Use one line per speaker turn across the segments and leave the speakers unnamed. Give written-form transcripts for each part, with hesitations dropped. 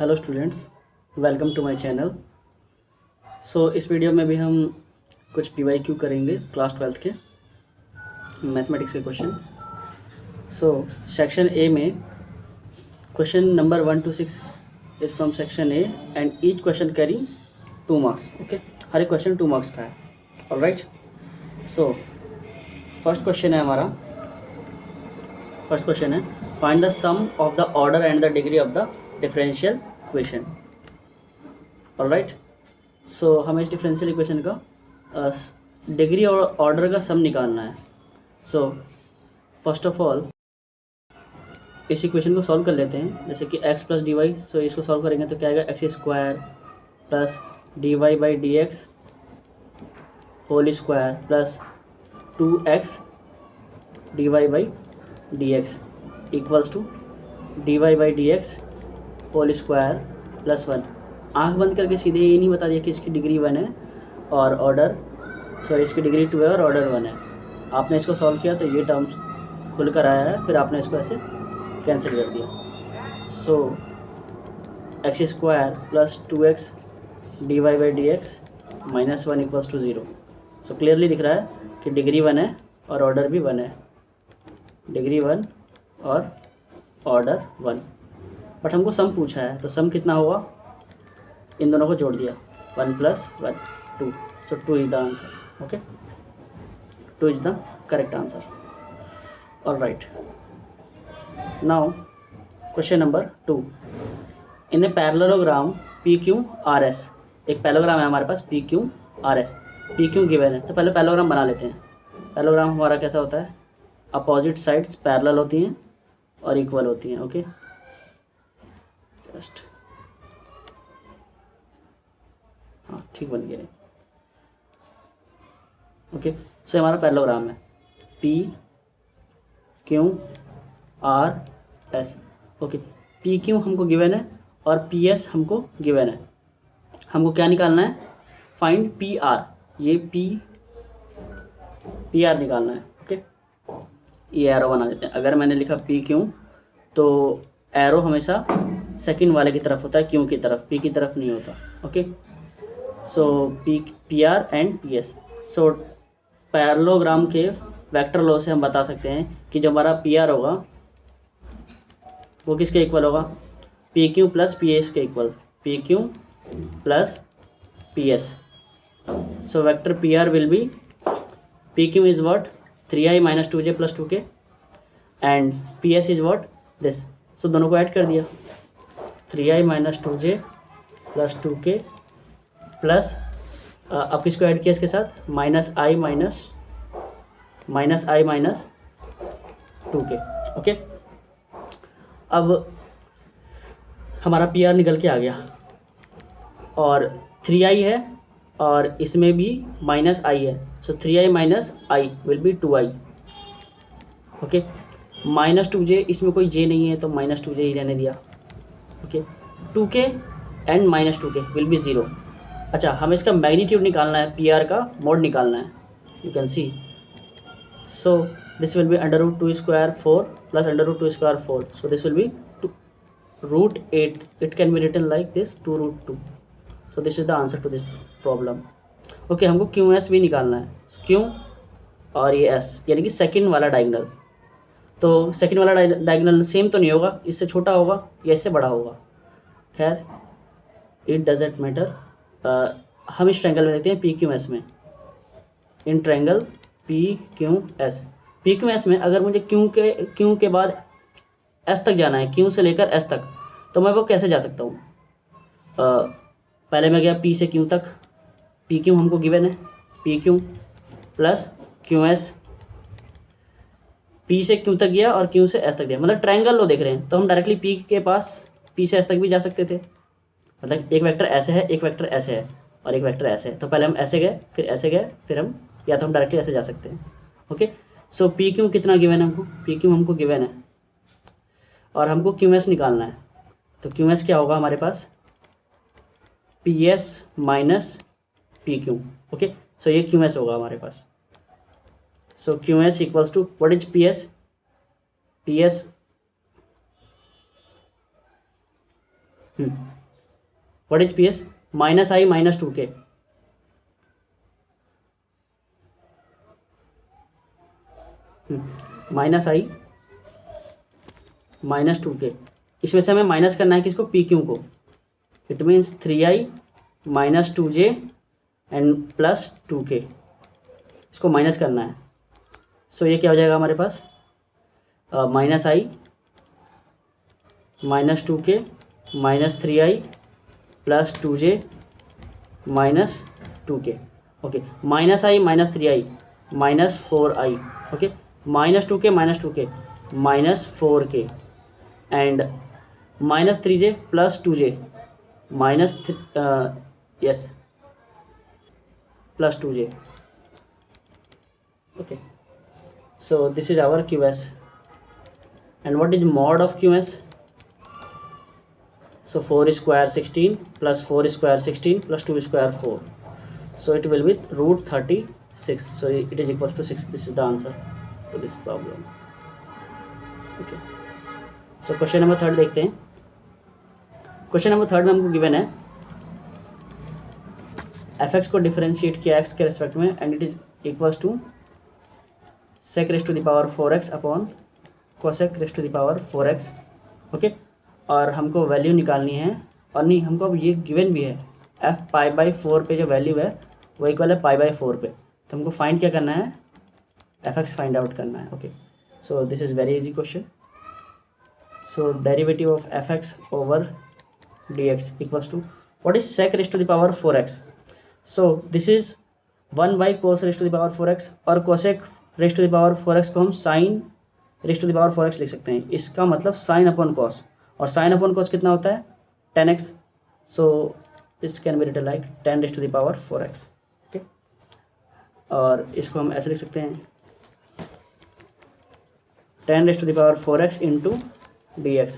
Hello students, welcome to my channel. इस video में भी हम कुछ PYQ करेंगे क्लास 12th के मैथमेटिक्स के क्वेश्चन। सेक्शन ए में question number 1 to 6 is from section A and each question carry 2 marks. Okay, हर एक क्वेश्चन 2 मार्क्स का है। ऑलराइट, फर्स्ट क्वेश्चन है हमारा। फर्स्ट क्वेश्चन है find the sum of the order and the degree of the differential equation. Alright, हमें इस differential equation का डिग्री और ऑर्डर का सम निकालना है। फर्स्ट ऑफ ऑल इस इक्वेशन को सॉल्व कर लेते हैं। जैसे कि x प्लस डी वाई, इसको सॉल्व करेंगे तो क्या आएगा, x square plus d y by d x whole square plus 2x d y by d x equals to d y by d x whole square plus 1। आँख बंद करके सीधे ये नहीं बता दिया कि इसकी डिग्री 1 है और इसकी डिग्री 2 है और ऑर्डर 1 है। आपने इसको सॉल्व किया तो ये टर्म्स खुल कर आया है, फिर आपने इसको ऐसे कैंसिल कर दिया। X square plus 2x d y by d x minus 1 equals to 0। Clearly दिख रहा है कि डिग्री 1 है और ऑर्डर भी 1 है। डिग्री 1 और ऑर्डर 1, बट हमको सम पूछा है तो सम कितना होगा, इन दोनों को जोड़ दिया 1 plus 1 2। 2 is the answer. Okay, 2 is the correct answer. Alright, now question number 2। In a parallelogram PQRS, एक पैरेललोग्राम है हमारे पास PQRS। PQ गिवन है तो पहले पैरेललोग्राम बना लेते हैं। पैरेललोग्राम हमारा कैसा होता है, अपोजिट साइड्स पैरेलल होती हैं और इक्वल होती हैं। ओके, जस्ट हाँ ठीक बन गया। ओके, हमारा पैरेललोग्राम है PQRS। ओके, PQ हमको गिवन है और PS हमको गिवन है। हमको क्या निकालना है, फाइंड PR। ये PR निकालना है। ओके, ये एरो बना देते हैं। अगर मैंने लिखा PQ तो एरो हमेशा सेकंड वाले की तरफ होता है, Q की तरफ, P की तरफ नहीं होता। Okay, PR and PS। Parallelogram के वेक्टर लॉ से हम बता सकते हैं कि जो हमारा PR होगा वो किसके इक्वल होगा, PQ प्लस PS के equal, PQ plus PS। Vector PR will be PQ is what 3i minus 2j plus 2k and PS is what this. दोनों को ऐड कर दिया, 3i minus 2j plus 2k plus अब किसको add किया इसके साथ, minus i minus 2k। Okay, अब हमारा PR निकल के आ गया और 3i है और इसमें भी माइनस i है। 3i minus i will be 2i। Okay, minus 2j, इसमें कोई j नहीं है तो माइनस 2j ही रहने दिया। Okay, 2k and minus 2k will be 0। अच्छा, हमें इसका मैग्नीट्यूड निकालना है, PR का मोड निकालना है। You can see, this will be under root 2 square 4 plus under root 2 square 4। This will be root 8। It can be written like this 2 root 2। This is the answer to this problem. Okay, हमको QS भी निकालना है, Q और ये S यानी कि second वाला diagonal. तो सेकंड वाला डायगोनल सेम तो नहीं होगा, इससे छोटा होगा या इससे बड़ा होगा। खैर, इट डजेंट मैटर। हम इस ट्रायंगल में देखते हैं PQS में, इन ट्रायंगल PQS में अगर मुझे Q के बाद S तक जाना है, Q से लेकर S तक, तो मैं वो कैसे जा सकता हूँ। पहले मैं गया P से Q तक, PQ हमको गिवन है, PQ प्लस QS। P से Q तक गया और Q से S तक गया, मतलब ट्रायंगल लो देख रहे हैं तो हम डायरेक्टली P के पास P से S तक भी जा सकते थे। मतलब एक वेक्टर ऐसे है, एक वेक्टर ऐसे है और एक वेक्टर ऐसे है, तो पहले हम ऐसे गए फिर ऐसे गए फिर हम, या तो हम डायरेक्टली ऐसे जा सकते हैं। ओके, PQ कितना गिवन है हमको, PQ हमको गिवन है और हमको QS निकालना है। तो QS क्या होगा हमारे पास, PS माइनस PQ। ओके, ये QS होगा हमारे पास। QS equals to what is PS, PS what is P S? Minus i minus 2k, minus i minus 2k, इसमें से हमें माइनस करना है किसको? पी क्यू को। It means 3i minus 2j and plus 2k, इसको माइनस करना है। सो ये क्या हो जाएगा हमारे पास? Minus i minus 2k minus 3i plus 2j minus 2k। Okay, minus i minus 3i minus 4i, okay, minus 2k minus 4k and minus 3j plus 2j minus yes plus 2j। okay, so this is our QS. And what is mod of QS? So 4 square 16 plus 4 square 16 plus 2 square 4, so it will be root 36, so it is equals to 6. This is the answer to this problem. okay, so question number 3 देखते हैं। Question number 3 में हमको given है fx को differentiate किया x के respect में and it is equals to sec raised to the power 4x upon cosec raised to the power 4x। Okay, और हमको वैल्यू निकालनी है, और नहीं हमको अब ये गिवन भी है f पाई बाई 4 पे जो वैल्यू है वो इक्वल है पाई बाई 4 पे, तो हमको फाइंड क्या करना है? fx फाइंड आउट करना है। Okay, so this is very easy question. So derivative of fx over dx equals to what is sec raised to the power 4x? So this is 1 by cos raised to the power 4x, और cosec raised to the power 4x को हम sine raised to the power 4x लिख सकते हैं। इसका मतलब sine upon cos, और sine upon cos कितना होता है? 10x, so this can be written like 10 raised to the power 4x। Okay, और इसको हम ऐसे लिख सकते हैं 10 raised to the power 4x into dx,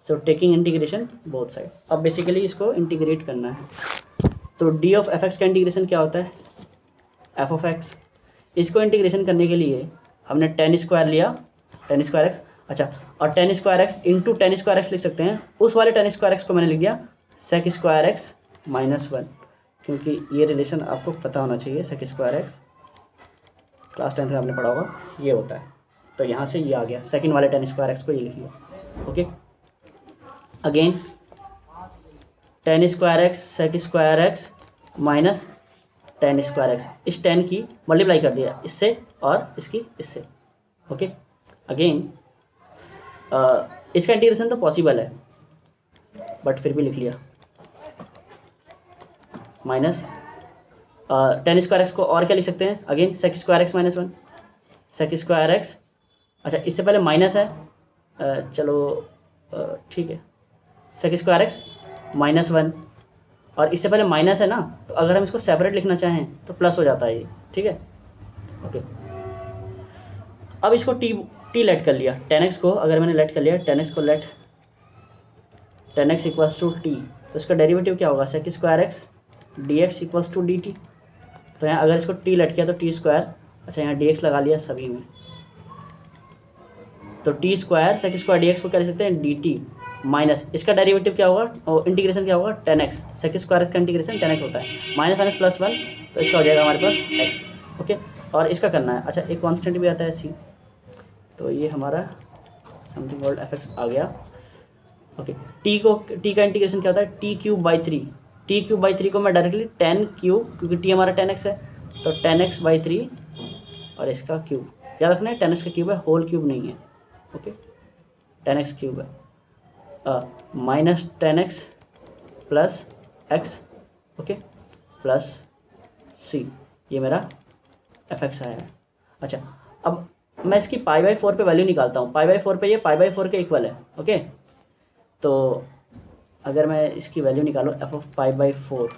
so taking integration both side. अब बेसिकली इसको इंटीग्रेट करना है, तो डी ऑफ एफ एक्स का इंटीग्रेशन क्या होता है? F of x. इसको इंटीग्रेशन करने के लिए हमने 10 स्क्वायर लिया, 10 स्क्वायर एक्स, अच्छा, और 10 square x into 10 square x लिख सकते हैं। उस वाले 10 स्क्वायर एक्स को मैंने लिख दिया सेक स्क्वायर एक्स माइनस 1, क्योंकि ये रिलेशन आपको पता होना चाहिए। सेक स्क्वायर एक्स क्लास 10th में आपने पढ़ा होगा, ये होता है। तो यहाँ से ये आ गया, सेकेंड वाले 10 स्क्वायर एक्स को ये लिख लिया। Okay, again 10 square x sec square x minus 10 square x, इस 10 की मल्टीप्लाई कर दिया इससे और इसकी इससे। ओके, अगेन इसका इंटीग्रेशन तो पॉसिबल है बट फिर भी लिख लिया माइनस 10 स्क्वायर एक्स को और क्या लिख सकते हैं? Again sec square x minus 1, sec square x, अच्छा इससे पहले माइनस है, चलो ठीक है, सेक स्क्वायर एक्स माइनस 1, और इससे पहले माइनस है ना, तो अगर हम इसको सेपरेट लिखना चाहें तो प्लस हो जाता है ये, ठीक है। ओके, अब इसको टी लेट कर लिया, 10x को अगर मैंने लेट कर लिया, 10x को late 10x equals to T, तो इसका डेरिवेटिव क्या होगा? Sec square x d x equals to d t. तो यहाँ अगर इसको टी लेट किया तो टी स्क्वायर, अच्छा यहाँ डी एक्स लगा लिया सभी में, तो t square sec square d x को क्या लिख सकते हैं? डी टी माइनस इसका डेरिवेटिव क्या होगा और इंटीग्रेशन क्या होगा? 10x, सेक स्क्वायर का इंटीग्रेशन 10x होता है, माइनस माइनस प्लस 1, तो इसका हो जाएगा हमारे पास x। ओके, और इसका करना है, अच्छा एक कांस्टेंट भी आता है c, तो ये हमारा समथिंग कॉल्ड fx आ गया। ओके, t का इंटीग्रेशन क्या होता है? T cube by 3, T cube by 3 को मैं डायरेक्टली 10 क्यूब, क्योंकि t हमारा 10x है, तो 10x बाई 3 और इसका क्यूब, याद रखना है 10x का क्यूब है, होल क्यूब नहीं है। ओके, 10x क्यूब है, minus 10x plus x, okay, plus c, ये मेरा fx आया है। अच्छा, अब मैं इसकी पाई बाई 4 पे वैल्यू निकालता हूँ, पाई बाई 4 पे ये पाई बाई 4 के इक्वल है। ओके, तो अगर मैं इसकी वैल्यू निकालूँ एफ ऑफ पाई बाई 4,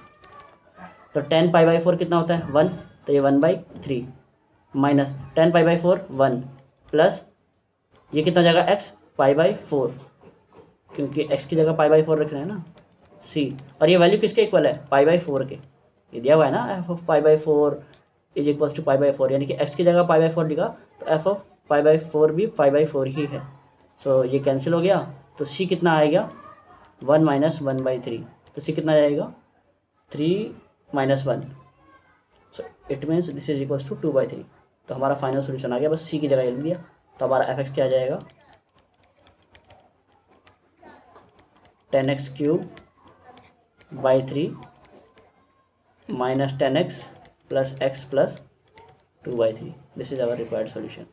तो 10 पाई बाई 4 कितना होता है? 1, तो ये 1/3 माइनस 10 पाई बाई 4 1 प्लस ये कितना हो जाएगा? x पाई बाई 4, क्योंकि x की जगह पाई बाई 4 रख रहे हैं ना, c, और ये वैल्यू किसके इक्वल है? पाई बाई 4 के, ये दिया हुआ है ना, f of pi by 4 is equals to pi by 4, यानी कि x की जगह पाई बाई 4 लिखा, तो एफ ऑफ पाई बाई 4 भी पाई बाई 4 ही है। सो ये कैंसिल हो गया, तो c कितना आएगा? 1 माइनस 1/3, तो सी कितना जाएगा 3 minus 1, so it means this is equals to 2/3। तो हमारा फाइनल सोल्यूशन आ गया, बस सी की जगह लिख दिया। तो हमारा एफ एक्स क्या आ जाएगा 10x³/3 minus 10x plus x plus 2/3। This is our required solution.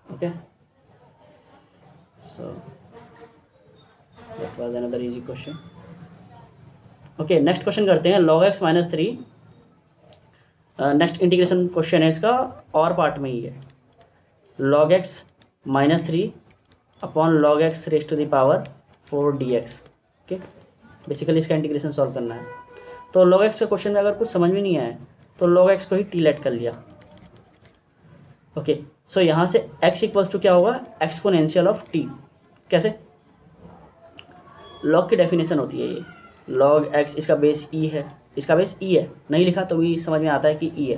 Okay, so that was another easy question. Okay, next question करते हैं log x minus 3। Next integration question है इसका, और पार्ट में ही है। log x minus 3 upon log x raise to the power 4 dx। Okay, basically इसका integration solve करना है। तो log x का क्वेश्चन में अगर कुछ समझ में नहीं आया तो log x को ही टी लेट कर लिया। ओके, सो यहाँ से x इक्वल्स टू क्या होगा एक्सपोनेंशियल ऑफ t। कैसे? log की डेफिनेशन होती है ये, log x, इसका बेस e है, इसका बेस e है, नहीं लिखा तो भी समझ में आता है कि e है।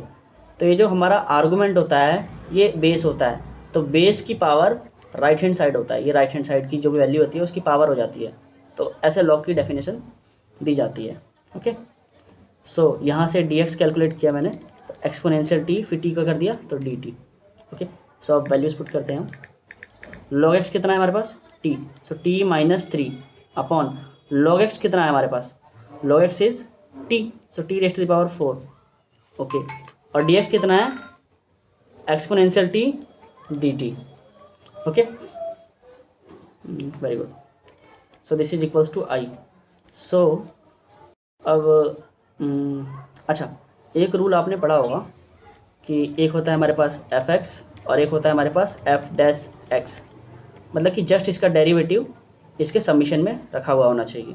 तो ये जो हमारा आर्गूमेंट होता है ये बेस होता है, तो बेस की पावर राइट हैंड साइड होता है, ये राइट हैंड साइड की जो भी वैल्यू होती है उसकी पावर हो जाती है। तो ऐसे log की डेफिनेशन दी जाती है। ओके, सो यहाँ से dx कैलकुलेट किया मैंने, तो एक्सपोनेंशियल t, फिर t का कर दिया तो dt। ओके, सो अब वैल्यूज पुट करते हैं हम। log x कितना है हमारे पास t, सो t minus 3 upon log x कितना है हमारे पास, log x इज t, सो t raise to the power 4। Okay, और dx कितना है exponential t dt। Okay, very good, so this is equals to i। सो अब अच्छा, एक रूल आपने पढ़ा होगा कि एक होता है हमारे पास f(x) और एक होता है हमारे पास f'(x), मतलब कि जस्ट इसका डेरिवेटिव इसके समीशन में रखा हुआ होना चाहिए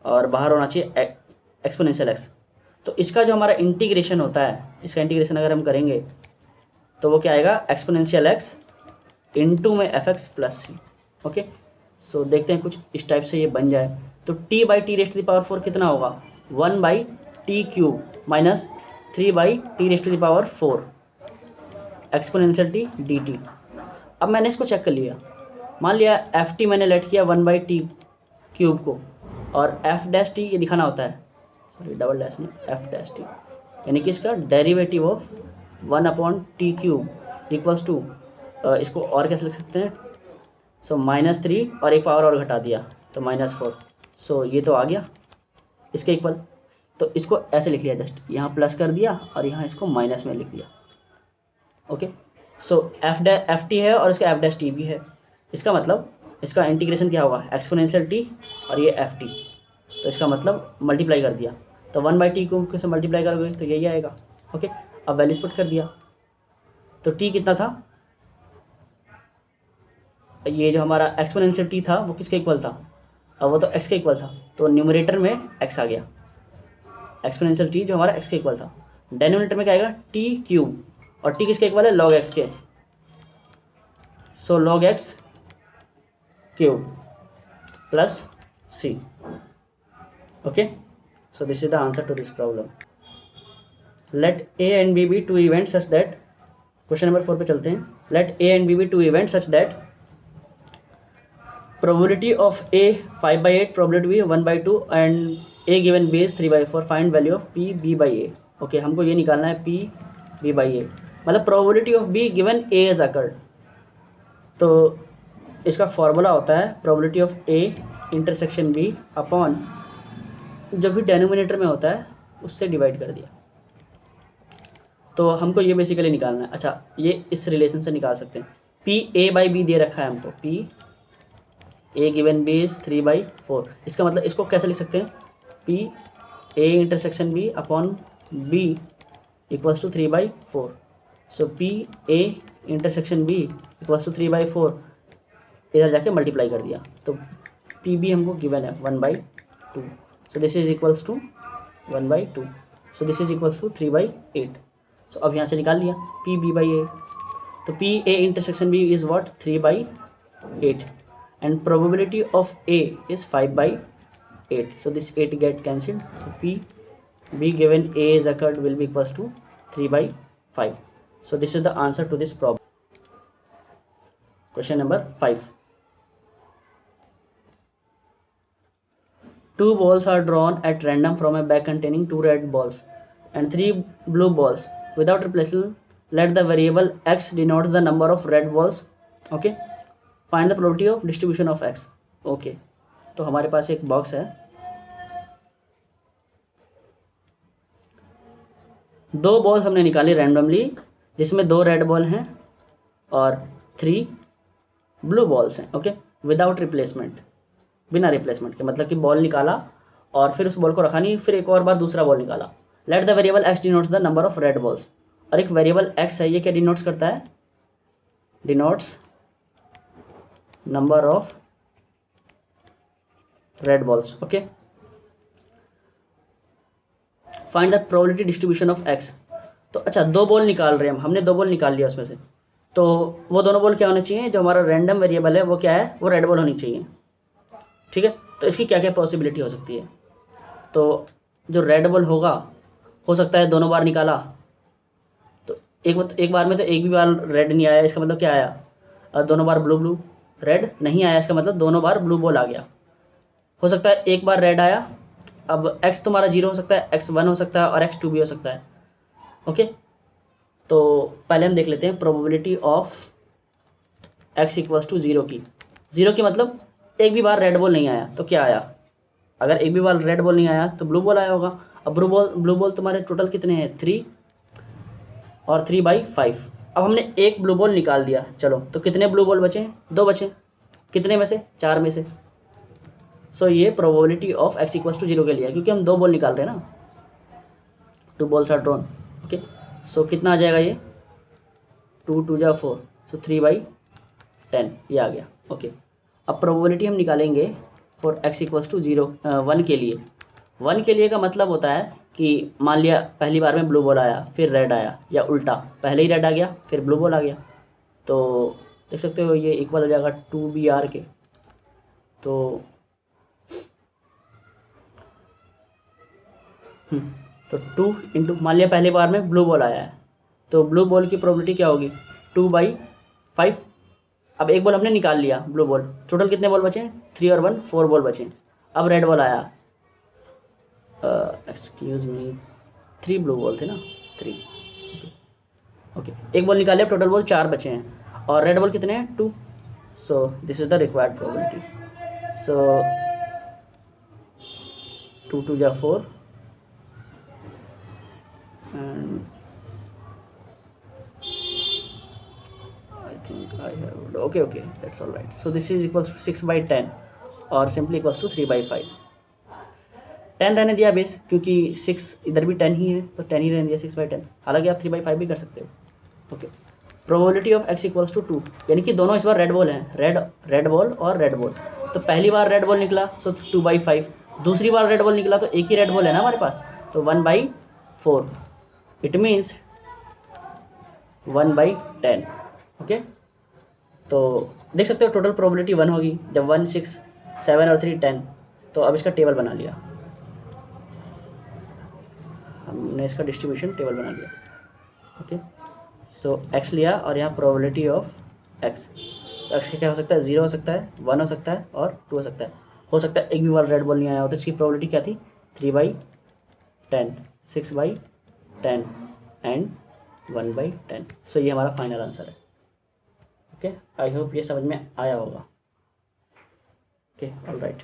और बाहर होना चाहिए एक्सपोनेंशियल x। तो इसका जो हमारा इंटीग्रेशन होता है, इसका इंटीग्रेशन अगर हम करेंगे तो वो क्या आएगा एक्सपोनेंशियल x इनटू में f(x) प्लस c। ओके, सो देखते हैं कुछ इस टाइप से ये बन जाए। तो t/t raise to the power 4 कितना होगा 1/t³ minus 3/t raise to the power 4 exponential t dt। अब मैंने इसको चेक कर लिया, मान लिया ft मैंने लेट किया 1/t³ को, और f' ये दिखाना होता है, सॉरी डबल डैश नहीं, f', यानी कि इसका derivative of 1/t³ equals to, इसको और कैसे लिख सकते हैं, सो -3 और एक पावर और घटा दिया तो -4। सो ये तो आ गया इसके इक्वल, तो इसको ऐसे लिख लिया, जस्ट यहाँ प्लस कर दिया और यहाँ इसको माइनस में लिख दिया। ओके, सो ft है और इसका f' भी है, इसका मतलब इसका इंटीग्रेशन क्या होगा एक्सपोनेंशियल t और ये ft, तो इसका मतलब मल्टीप्लाई कर दिया, तो 1/t को कैसे मल्टीप्लाई करोगे तो यही आएगा। ओके, अब वैल्यूज पुट कर दिया, तो t कितना था, ये जो हमारा एक्सपोनेंशियल t था वो किसके इक्वल था, अब वो तो x के इक्वल था, तो न्यूमरेटर में x आ गया, एक्सपोनेंशियल t जो हमारा x के इक्वल था। डेनोमिनेटर में क्या आएगा t³, और t किसके इक्वल है log x के, सो log x³ plus c। Okay, so this is the answer to this problem. Let a and b be two event such that, question number 4 पे चलते हैं। Let a and b be two event such that probability of a 5/8, probability b 1/2 and a given b is 3/4, find value of p b by a। Okay, हमको ये निकालना है p b by a, मतलब probability of b given a is occurred। तो इसका formula होता है probability of a intersection b upon जो भी डेनोमिनेटर में होता है उससे डिवाइड कर दिया। तो हमको ये बेसिकली निकालना है। अच्छा, ये इस रिलेशन से निकाल सकते हैं, p a by b दे रखा है हमको, p a given b is 3/4, इसका मतलब इसको कैसे लिख सकते हैं, p a intersection b upon b equals to 3/4। So p a intersection b equals to 3/4, इधर जाके मल्टीप्लाई कर दिया, तो p b हमको गिवन है 1/2, so this is equals to 1/2, so this is equals to 3/8। सो अब यहाँ से निकाल लिया p b by a, तो p a intersection b is what 3/8 and probability of a is 5/8, so this 8 get cancelled, so p b given a is occurred will be equals to 3/5, so this is the answer to this problem, question number 5। 2 balls are drawn at random from a bag containing 2 red balls and 3 blue balls without replacing. Let the variable x denotes the number of red balls. Okay, find the probability of distribution of x. Okay, तो हमारे पास एक box है, 2 balls हमने निकाली randomly, जिसमें 2 red ball हैं और 3 blue balls हैं. ओके, विदाउट रिप्लेसमेंट, बिना रिप्लेसमेंट के, मतलब कि बॉल निकाला और फिर उस बॉल को रखा नहीं, फिर एक और बार दूसरा बॉल निकाला. Let the variable x denotes the number of red balls. और एक वेरिएबल एक्स है, ये क्या डिनोट्स करता है? Denotes number of red balls. Okay, find the probability distribution of x. तो अच्छा, 2 बॉल निकाल रहे हैं हमने 2 बॉल निकाल लिया उसमें से, तो वो दोनों बॉल क्या होने चाहिए? जो हमारा रैंडम वेरिएबल है वो क्या है? वो रेड बॉल होनी चाहिए. ठीक है, तो इसकी क्या क्या पॉसिबिलिटी हो सकती है? तो जो रेड बॉल होगा, हो सकता है दोनों बार निकाला तो एक बार में तो एक भी बार रेड नहीं आया, इसका मतलब क्या आया? और दोनों बार ब्लू रेड नहीं आया, इसका मतलब दोनों बार ब्लू बॉल आ गया. हो सकता है एक बार रेड आया. अब x तुम्हारा 0 हो सकता है, x 1 हो सकता है और x 2 भी हो सकता है. ओके, तो पहले हम देख लेते हैं probability of x equals to 0 की. 0 की मतलब एक भी बार रेड बॉल नहीं आया तो क्या आया? अगर एक भी बार रेड बॉल नहीं आया तो ब्लू बॉल आया होगा. अब ब्लू बॉल तुम्हारे टोटल कितने हैं? 3 और 3/5. अब हमने एक ब्लू बॉल निकाल दिया, चलो, तो कितने ब्लू बॉल बचे? 2 बचे. कितने में से? 4 में से. सो ये probability of x equals to 0 के लिए है, क्योंकि हम 2 बॉल निकाल रहे हैं ना. 2 बॉल्स आर ड्रॉन. ओके, सो कितना आ जाएगा ये? 2 2 जा 4, सो 3/10 ये आ गया. ओके, अब प्रोबेबिलिटी हम निकालेंगे फॉर x इक्वल्स टू 0 1 के लिए. 1 के लिए का मतलब होता है कि मान लिया पहली बार में ब्लू बॉल आया, फिर रेड आया, या उल्टा पहले ही रेड आ गया फिर ब्लू बॉल आ गया. तो देख सकते हो ये इक्वल हो जाएगा 2BR के. तो 2 इंटू, मान लिया पहली बार में ब्लू बॉल आया है, तो ब्लू बॉल की प्रोबेबिलिटी क्या होगी? 2/5. अब एक बॉल हमने निकाल लिया, ब्लू बॉल. टोटल कितने बॉल बचे? 3 और 1 4 बॉल बचे. अब रेड बॉल आया, एक्सक्यूज़ मी, 3 ब्लू बॉल थे ना, 3. ओके, एक बॉल निकाल लिया, टोटल बॉल 4 बचे हैं और रेड बॉल कितने हैं? 2. So this is the required probability. So 2 2 जा 4 and I think I have, okay, that's all right. So this is equals to 6/10 और सिंपली इक्वल्स टू 3/5. 10 रहने दिया बेस, क्योंकि 6 इधर भी 10 ही है तो 10 ही रहने दिया 6/10. हालांकि आप 3/5 भी कर सकते हो. Okay, probability of x equals to 2, यानी कि दोनों इस बार रेड बॉल हैं, रेड बॉल और रेड बॉल. तो पहली बार रेड बॉल निकला सो 2/5, दूसरी बार रेड बॉल निकला तो एक ही रेड बॉल है ना हमारे पास, तो 1/4. It means 1/10. ओके, तो देख सकते हो टोटल प्रोबेबिलिटी 1 होगी. जब 1 6 7 और 3 10, तो अब इसका टेबल बना लिया हमने, इसका डिस्ट्रीब्यूशन टेबल बना लिया. ओके, सो x लिया और यहाँ प्रोबेबिलिटी ऑफ x. तो x क्या हो सकता है? 0 हो सकता है, 1 हो सकता है और 2 हो सकता है. हो सकता है एक भी बार रेड बॉल नहीं आया हो, तो इसकी प्रोबेबिलिटी क्या थी? 3/10, 6/10 एंड 1/10. सो ये हमारा फाइनल आंसर है. ओके, आई होप ये समझ में आया होगा. Okay, all right.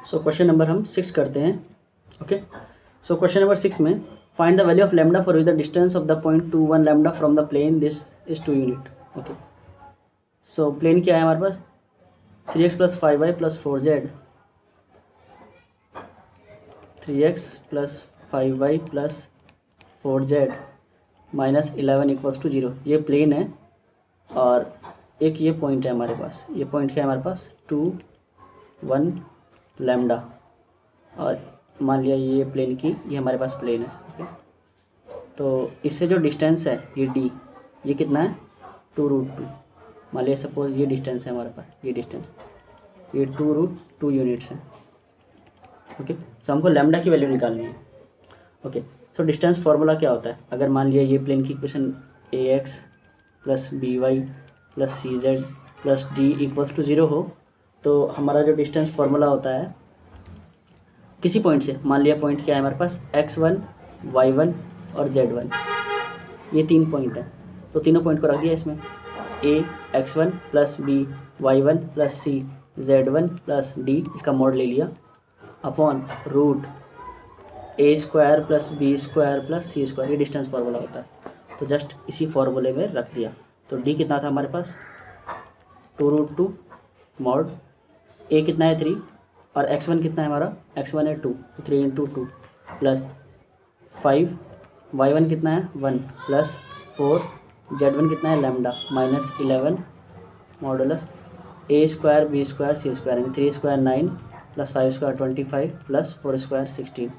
So question number हम 6 करते हैं. ओके, सो क्वेश्चन नंबर 6 में find the value of lambda for which the distance of the point 2 1 lambda from the plane this is 2 unit. Okay, so plane क्या है हमारे पास? 3x + 5y + 4z, 3x + 5y + 4z -11 = 0. ये plane है और एक ये point है हमारे पास. ये पॉइंट क्या है हमारे पास? 2 1 लैम्डा. और मान लिया ये प्लेन की, ये हमारे पास प्लेन है. ओके, तो इससे जो डिस्टेंस है ये d, ये कितना है? 2√2. मान लिया सपोज ये डिस्टेंस है हमारे पास, ये डिस्टेंस, ये 2√2 यूनिट्स हैं. ओके, सो हमको लैम्डा की वैल्यू निकालनी है. ओके, सो डिस्टेंस फार्मूला क्या होता है? अगर मान लिया ये प्लेन की equation ax + by + cz + d = 0 हो, तो हमारा जो डिस्टेंस फार्मूला होता है किसी पॉइंट से, मान लिया पॉइंट क्या है हमारे पास x1 y1 और z1, ये 3 पॉइंट है, तो तीनों पॉइंट को रख दिया इसमें, a x1 plus b y1 plus c z1 plus d, इसका मॉड ले लिया, upon root a square plus b square plus c square, ये डिस्टेंस फार्मूला होता है, तो जस्ट इसी फार्मूले में रख दिया। तो d कितना था हमारे पास 2√2 मॉड a कितना है 3 और x1 कितना है हमारा, x1 है 2, 3 × 2 प्लस 5, y1 कितना है 1 प्लस 4, z1 कितना है lambda minus 11 modulus a square b square c square, 3 square 9 plus 5 square 25 plus 4 square 16।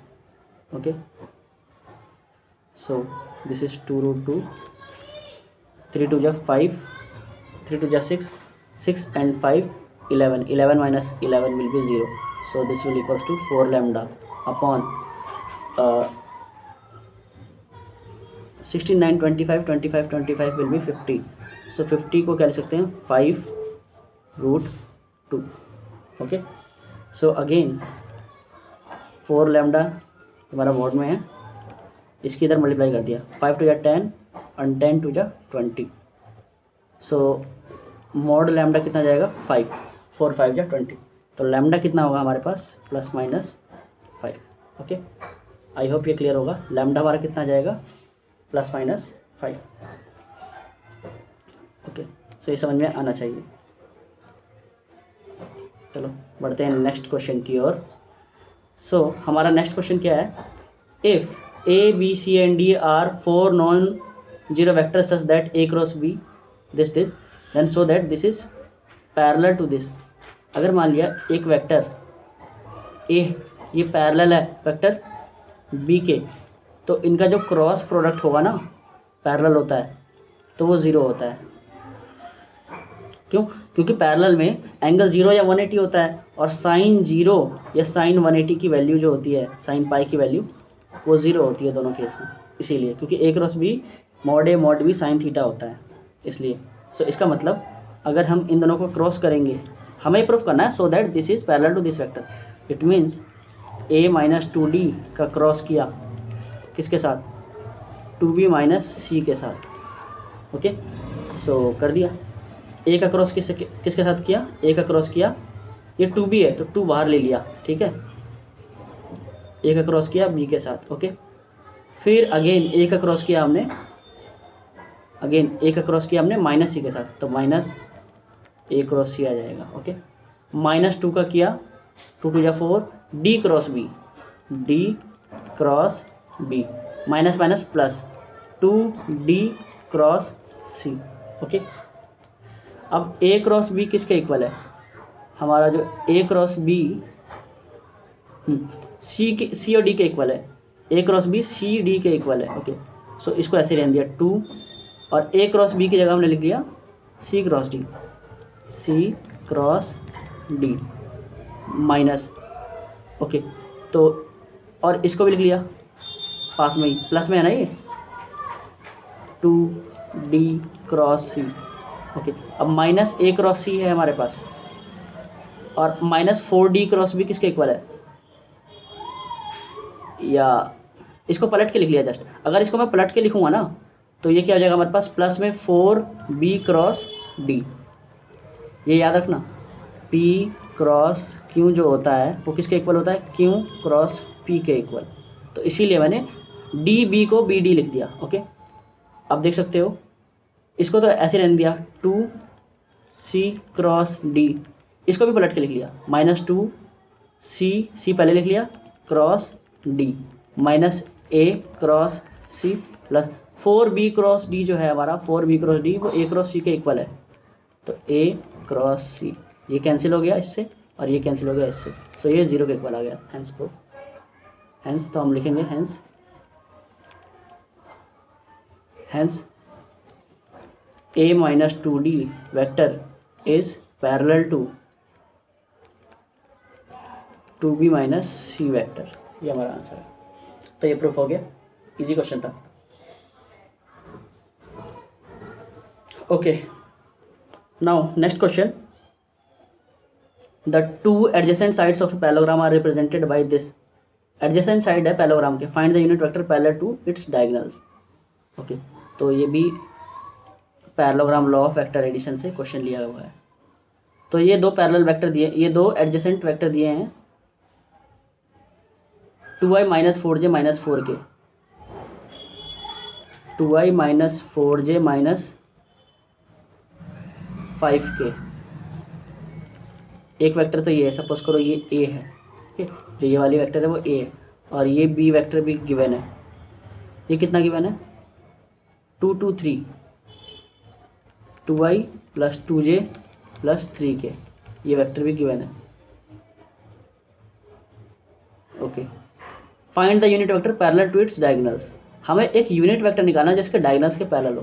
Okay, so this is 2√2, 3 2 जा 5, 3 2 जा 6, 6 and 5 11, 11 minus 11 will be 0, so this will equals to 4 lambda upon 16 9 25 25 25 will be 50, so 50 को क्या लिख सकते हैं 5√2। Okay, so again 4 lambda हमारा mod में है, इसकी इधर मल्टीप्लाई कर दिया, 5 2 जा 10 और 10 2 जा 20, सो मॉड लैम्डा कितना जाएगा 5, 4 5 जा 20, तो लैम्डा कितना होगा हमारे पास plus minus 5। Okay, I hope ये क्लियर होगा, लैम्डा हमारा कितना जाएगा प्लस माइनस 5। ओके, सो ये समझ में आना चाहिए। चलो बढ़ते हैं नेक्स्ट क्वेश्चन की ओर। सो हमारा नेक्स्ट क्वेश्चन क्या है, if a b c and d are 4 non-zero vectors such that a cross b this then so that this is parallel to this। अगर मान लिया एक वेक्टर a ये पैरेलल है वेक्टर b के, तो इनका जो क्रॉस प्रोडक्ट होगा ना पैरेलल होता है, तो वो ज़ीरो होता है। क्यों? क्योंकि पैरेलल में एंगल 0 या 180 होता है, और साइन 0 या साइन 180 की वैल्यू जो होती है, साइन पाई की वैल्यू वो 0 होती है दोनों केस में, इसीलिए क्योंकि a cross b mod a mod b sine theta होता है, इसलिए। सो इसका मतलब अगर हम इन दोनों को क्रॉस करेंगे, हमें प्रूफ करना है so that this is parallel to this vector, it means a minus 2d का क्रॉस किया किसके साथ, 2b माइनस c के साथ। ओके, सो कर दिया, a का क्रॉस किसके साथ किया, a का क्रॉस किया, ये 2b है तो 2 बाहर ले लिया, ठीक है, a का क्रॉस किया b के साथ। ओके, फिर अगेन a का क्रॉस किया हमने, a का क्रॉस किया हमने माइनस c के साथ, तो माइनस a क्रॉस c आ जाएगा। ओके, माइनस 2 का किया, 2 2 जा 4, d cross b minus minus plus 2d cross c। Okay, अब a क्रॉस b किसके इक्वल है, हमारा जो a क्रॉस b c और d के इक्वल है, a cross b c d के इक्वल है। ओके, सो इसको ऐसे रहने दिया 2, और a क्रॉस b की जगह हमने लिख दिया c cross d minus. Okay, तो और इसको भी लिख लिया पास में ही, प्लस में है ना ये 2d क्रॉस c। ओके, अब माइनस a क्रॉस c है हमारे पास, और माइनस 4d क्रॉस b किसके इक्वल है, या इसको पलट के लिख लिया जस्ट। अगर इसको मैं पलट के लिखूँगा ना तो ये क्या हो जाएगा हमारे पास, प्लस में 4b क्रॉस d, ये याद रखना, p क्रॉस q जो होता है वो किसके इक्वल होता है, q क्रॉस p के इक्वल, तो इसीलिए मैंने db को bd लिख दिया। ओके, अब देख सकते हो इसको तो ऐसे रहने दिया 2c क्रॉस d, इसको भी पलट के लिख लिया माइनस 2c पहले लिख लिया cross d minus a cross c plus 4b cross d जो है हमारा 4b क्रॉस d वो a क्रॉस c के इक्वल है, तो a क्रॉस c ये कैंसिल हो गया इससे और ये कैंसिल हो गया इससे, सो ये 0 के इक्वल आ गया। हेंस प्रूफ, हेंस तो हम लिखेंगे hence a minus 2d vector is parallel to 2b minus c vector, ये हमारा आंसर है। तो ये प्रूफ हो गया, इजी क्वेश्चन था। Okay, now next question, the two adjacent sides of a parallelogram are represented by this adjacent side है parallelogram के, find the unit vector parallel to its diagonals. Okay, तो ये भी parallelogram law of vector addition से question लिया हुआ है। तो ये दो पैरेलल वेक्टर दिए, ये दो एडजेसेंट वेक्टर दिए हैं 2i minus 4j minus 4k, 2i minus 4j minus 5k। एक वेक्टर तो ये है, सपोज करो ये a है, ओके, जो ये वाली वेक्टर है वो a है, और ये b वेक्टर भी गिवन है। ये कितना गिवन है? 2 2 3, 2i plus 2j plus 3k, ये वेक्टर भी गिवन है। Okay, find the unit vector parallel to its diagonals. हमें एक यूनिट वेक्टर निकालना है जिसके डायगोनल्स के पैरेलल हो।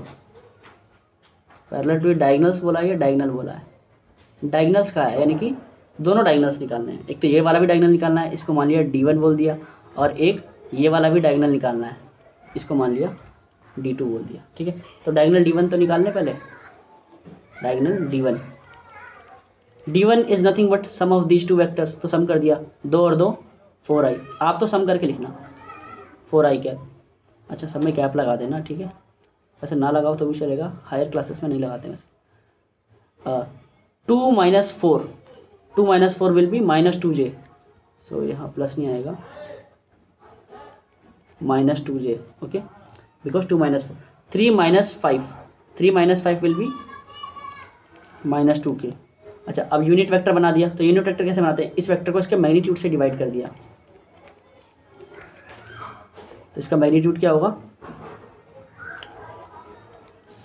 पैरेलल टू डायगोनल्स बोला है या डायगोनल बोला है? डायगोनल्स का है, यानी कि दोनों डायगोनल्स निकालने हैं। एक तो ये वाला भी डायगोनल निकालना है, इसको मान लिया D1 बोल दिया, और एक ये वाला भी डायगोनल निकालना है, इसको मान लिया D2 बोल दिया। ठीक है, तो डायगोनल D1 तो निकालने पहले। Diagonal D1 is nothing but sum of these two vectors, तो सम कर दिया, 2 और 2 4i। आप तो सम करके लिखना 4i कैप। अच्छा, सब में कैप लगा देना, ठीक है, वैसे ना लगाओ तो भी चलेगा, हायर क्लासेस में नहीं लगाते वैसे। 2 minus 4, 2 minus 4 will be minus 2j, सो यहाँ प्लस नहीं आएगा, minus 2j, okay, because 2 minus 4। 3 minus 5, 3 minus 5 will be minus 2k। अच्छा, अब यूनिट वेक्टर बना दिया, तो यूनिट वेक्टर कैसे बनाते हैं? इस वेक्टर को इसके मैग्नीट्यूड से डिवाइड कर दिया, तो इसका मैग्नीट्यूड क्या होगा?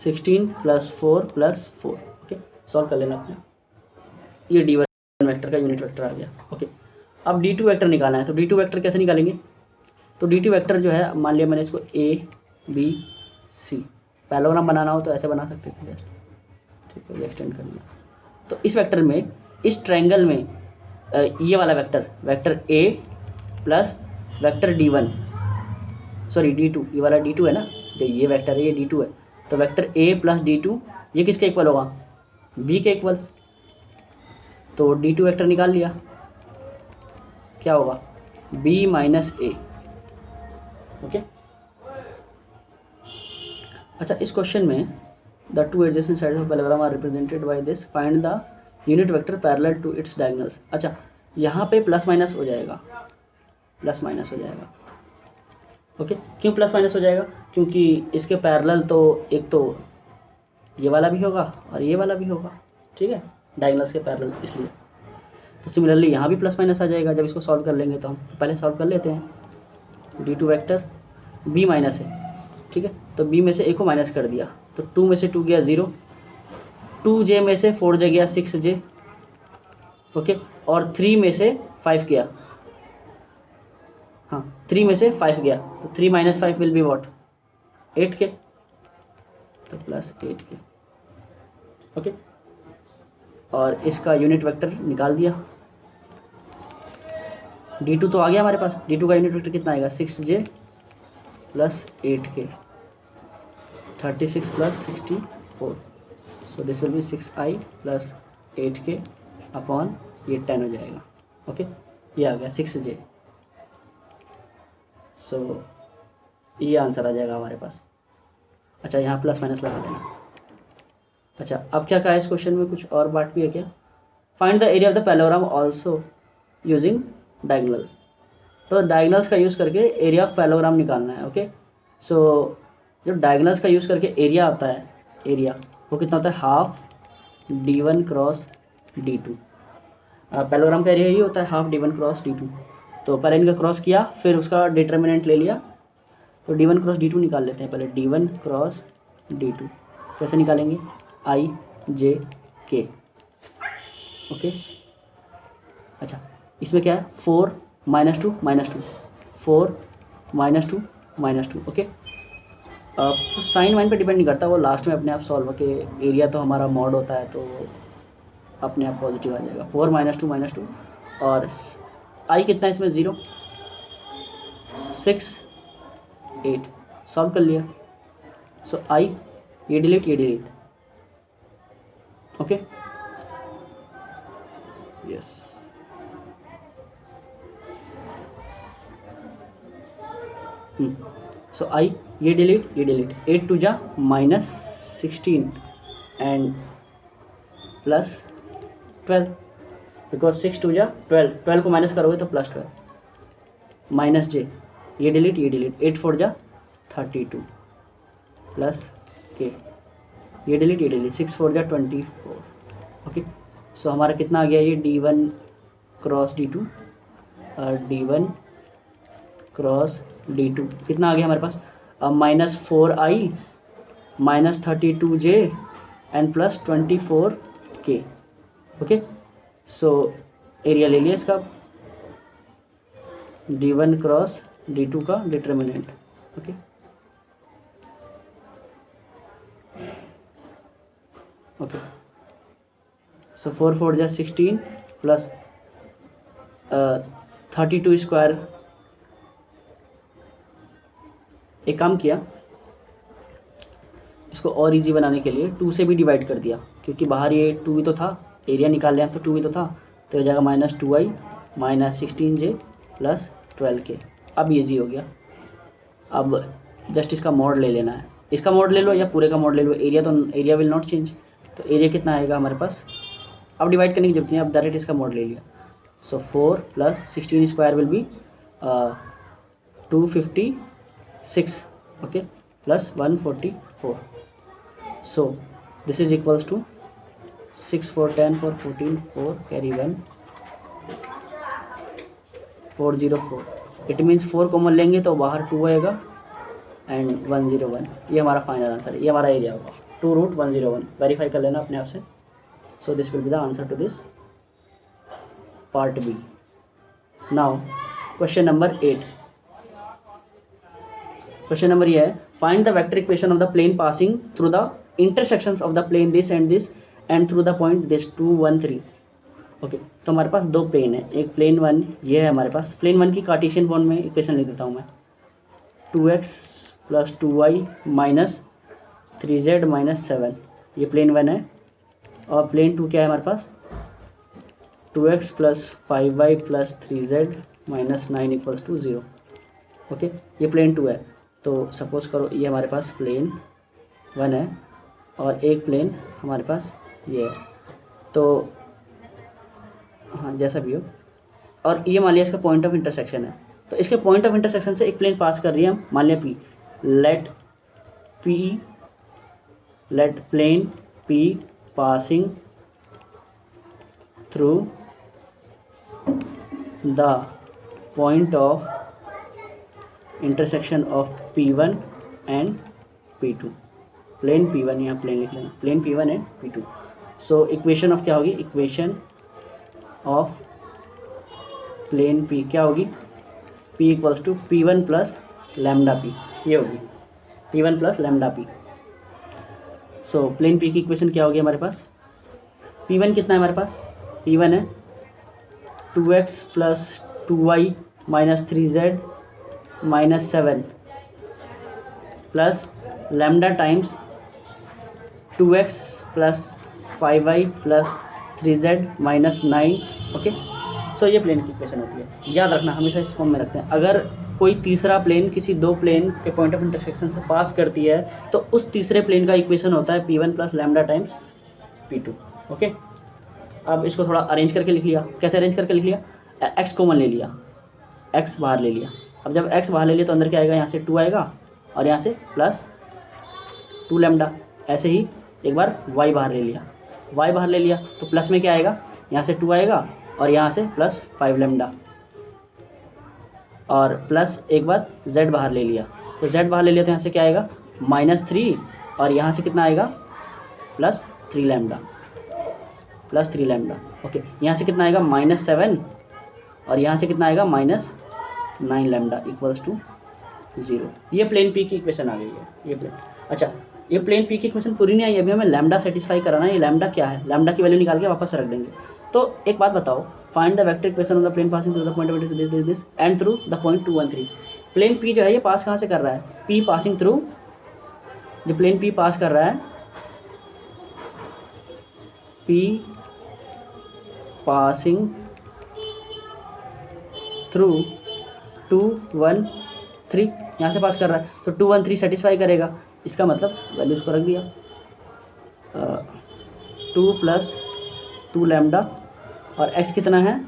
16 प्लस 4 प्लस 4। ओके, सॉल्व कर लेना अपने। ये D1 वेक्टर का यूनिट वेक्टर आ गया। ओके, अब D2 वेक्टर निकालना है, तो D2 वेक्टर कैसे निकालेंगे? तो D2 वेक्टर जो है, मान लिया मैंने इसको A B C, पैरेललोग्राम बनाना हो तो ऐसे बना सकते थे जस्ट, ठीक है, ये एक्सटेंड कर लिया। तो इस वेक्टर में, इस ट्रायंगल में ये वाला vector, vector A plus vector D1, sorry D2, ये वाला D2 है ना, जो ये वेक्टर है ये D2 है, तो वेक्टर A प्लस D2 ये किसके इक्वल होगा? B के इक्वल। तो D2 वेक्टर निकाल लिया, क्या होगा? B minus A। ओके, अच्छा, इस क्वेश्चन में the two adjacent sides of parallelogram are represented by this, find the unit vector parallel to its diagonals. अच्छा, यहाँ पे प्लस माइनस हो जाएगा, प्लस माइनस हो जाएगा। ओके, क्यों प्लस माइनस हो जाएगा? क्योंकि इसके पैरेलल तो एक तो ये वाला भी होगा और ये वाला भी होगा, ठीक है, डायगोनल्स के पैरेलल, इसलिए। तो सिमिलरली यहाँ भी प्लस माइनस आ जाएगा जब इसको सॉल्व कर लेंगे, तो हम तो पहले सॉल्व कर लेते हैं। D2 वेक्टर B माइनस है, ठीक है, तो B में से A को माइनस कर दिया, तो 2 में से 2 गया 0, 2j में से 4j गया 6j, ओके, और 3 में से 5 गया, हाँ 3 में से 5 गया, तो 3 minus 5 will be what? 8k, तो प्लस 8k। ओके, और इसका यूनिट वेक्टर निकाल दिया। D2 तो आ गया हमारे पास, D2 का यूनिट वेक्टर कितना आएगा? 6j plus 8k, 36 plus 64, so this will B 6i plus 8k upon ये 10 हो जाएगा। ओके, ये आ गया 6j, सो ये आंसर आ जाएगा हमारे पास। अच्छा, यहाँ प्लस माइनस लगा देना। अच्छा, अब क्या कहा है इस क्वेश्चन में? कुछ और बात भी है क्या? Find the area of the parallelogram also using diagonal, तो डायगोनल्स का यूज़ करके एरिया ऑफ पैरेललोग्राम निकालना है। ओके, सो जो डायगोनल्स का यूज़ करके एरिया आता है, एरिया वो कितना होता है? Half D1 cross D2। Parallelogram का एरिया ही होता है हाफ D1 क्रॉस D2। तो पहले इनका क्रॉस किया, फिर उसका डिटर्मिनेंट ले लिया, तो D1 क्रॉस D2 निकाल लेते हैं। पहले D1 क्रॉस D2 कैसे निकालेंगे? I J K। ओके, अच्छा, इसमें क्या है? 4 minus 2 minus 2, 4 minus 2 minus 2। Okay, अब साइन वाइन पे डिपेंड नहीं करता, वो लास्ट में अपने आप सॉल्व के, एरिया तो हमारा मॉड होता है तो अपने आप पॉजिटिव आ जाएगा। 4 माइनस 2 माइनस 2, और I कितना है इसमें? 0, 6 8, सॉल्व कर लिया। सो I, ये डिलीट, ये डिलीट। ओके, यस, सो आई ये डिलीट 8 टू जा -16 एंड +12 बिकॉज 6 टू जा 12 को माइनस करोगे तो +12 माइनस जे ये डिलीट 8 4 जा 32 प्लस के ये डिलीट 6 4 जा 24 ओके। सो हमारा कितना आ गया ये D1 क्रॉस D2 और D1 क्रॉस D2 कितना आ गया हमारे पास -4i -32j and +24k okay. So area ले लिया इसका D1 क्रॉस D2 का डिटर्मिनेंट ओके। ओके सो 4 4 जा 16 प्लस 32 स्क्वायर। एक काम किया इसको और इजी बनाने के लिए 2 से भी डिवाइड कर दिया क्योंकि बाहर ये 2 भी तो था, एरिया निकाल लिया तो 2 भी तो था, तो हो जाएगा -2i -16j +12k। अब ये जी हो गया। अब जस्ट इसका मॉड ले लेना है, इसका मॉड ले लो या पूरे का मॉड ले लो, एरिया विल नॉट चेंज। तो एरिया कितना आएगा हमारे पास, अब डिवाइड करने की जरूरत नहीं है, अब डायरेक्ट इसका मॉड ले लिया। सो 4 + 16 square will be 256 okay plus 144। So this is equals to 6 4 10 4 14 4 carry 1 404। It means 4 common लेंगे तो बाहर 2 आएगा एंड 101। ये हमारा फाइनल आंसर है, ये हमारा एरिया होगा 2√101। वेरीफाई कर लेना अपने आप से। So this will be the answer to this part b. Now question number 8। Question number ये है, find the vector equation of the plane passing through the intersections of the plane this and through the point this 2 1 3 okay. तो हमारे पास दो plane है, एक plane 1 ये है हमारे पास। प्लेन 1 की कार्टेशियन फॉर्म में इक्वेशन लिख देता हूँ मैं, 2x + 2y - 3z - 7 ये प्लेन 1 है। और प्लेन 2 क्या है हमारे पास, 2x + 5y + 3z - 9 = 0 ओके। ये प्लेन 2 है। तो सपोज करो ये हमारे पास प्लेन 1 है और एक प्लेन हमारे पास ये है, तो हाँ जैसा भी हो, और ये मान लिया इसका पॉइंट ऑफ इंटरसेक्शन है। तो इसके पॉइंट ऑफ इंटरसेक्शन से एक प्लेन पास कर रही है हम, मान लिया P। Let plane P passing through the point of intersection of P1 and P2। Plane P1 यहाँ प्लेन लिख लेना, plane P1 and P2। So equation of क्या होगी, इक्वेशन ऑफ प्लेन P क्या होगी, P = P1 + λP, ये होगी P1 + λP। So plane P की इक्वेशन क्या होगी हमारे पास, P1 कितना है हमारे पास, P1 है 2x + 2y - 3z - 7 plus lambda times 2x + 5y + 3z - 9 okay. So ये प्लेन की इक्वेशन होती है। याद रखना हमेशा इस फॉर्म में रखते हैं। अगर कोई तीसरा प्लेन किसी दो प्लेन के पॉइंट ऑफ इंटरसेक्शन से पास करती है तो उस तीसरे प्लेन का इक्वेशन होता है P1 + lambda times P2 okay. अब इसको थोड़ा अरेंज करके लिख लिया। कैसे अरेंज करके लिख लिया, x कॉमन ले लिया, x बाहर ले लिया। अब जब x बाहर ले लिया तो अंदर क्या आएगा, यहाँ से 2 आएगा और यहाँ से +2 लैम्डा। ऐसे ही एक बार y बाहर ले लिया, y बाहर ले लिया तो प्लस में क्या आएगा, यहाँ से 2 आएगा और यहाँ से +5 लैम्डा, और प्लस एक बार z बाहर ले लिया तो z बाहर ले लिया तो यहाँ से क्या आएगा -3 और यहाँ से कितना आएगा +3 लैम्डा, +3 लैम्डा ओके। यहाँ से कितना आएगा -7 और यहाँ से कितना आएगा -9 लैम्डा = 0। ये प्लेन P की इक्वेशन आ गई है, ये प्लेन। अच्छा ये प्लेन P की इक्वेशन पूरी नहीं आई, अभी हमें लैम्डा सेटिस्फाई कराना है। ये लैम्डा क्या है, लैम्डा की वैल्यू निकाल के वापस रख देंगे। तो एक बात बताओ, find the vector equation of the plane passing through the point of intersection this and through the point 2 1 3। Plane P जो है ये पास कहाँ से कर रहा है, P पासिंग थ्रू, जो प्लेन P पास कर रहा है P पासिंग थ्रू 2 1 3 यहाँ से पास कर रहा है, तो 2 1 3 सेटिस्फाई करेगा। इसका मतलब वैल्यूज़ को रख दिया, 2 + 2 लैम्डा और x कितना है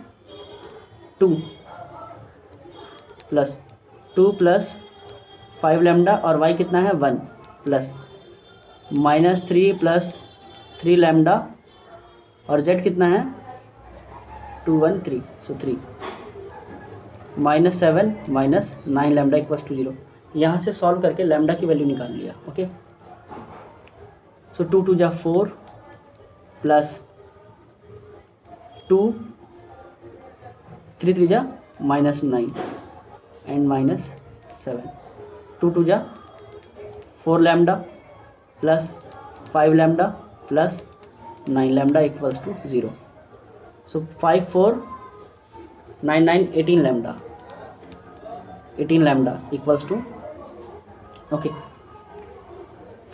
2 + 2 + 5 लैम्डा और y कितना है 1 प्लस -3 + 3 लैम्डा और z कितना है 2 1 3, सो 3 -7 - 9 लैम्डा = 0। यहाँ से सॉल्व करके लैम्डा की वैल्यू निकाल लिया। Okay, so 2 2 = 4 plus 2 3 3 = -9 and -7, 2 2 = 4 lambda plus 5 lambda plus 9 lambda = 0। So 5 4 9 9 18 lambda, 18 lambda = okay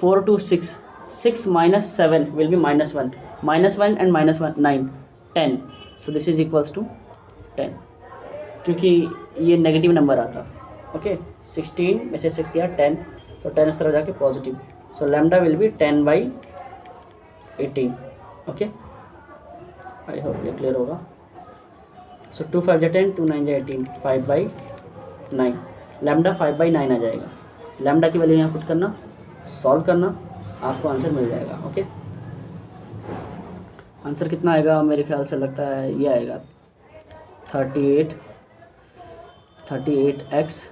4 2 6 6 - 7 will be -1 -1 and -1 9 10, so this is equals to 10 क्योंकि ये नेगेटिव नंबर आता। ओके 16 में से 6 गया 10, तो 10 इस तरह जाके positive, so lambda will B 10/18। Okay, I hope ये क्लियर होगा। सो 2 5 = 10, 2 9 = 18, 5/9, लैम्डा 5/9 आ जाएगा। लैम्डा की वैल्यू यहाँ पुट करना, सॉल्व करना, आपको आंसर मिल जाएगा। ओके, आंसर कितना आएगा मेरे ख्याल से लगता है ये आएगा 38x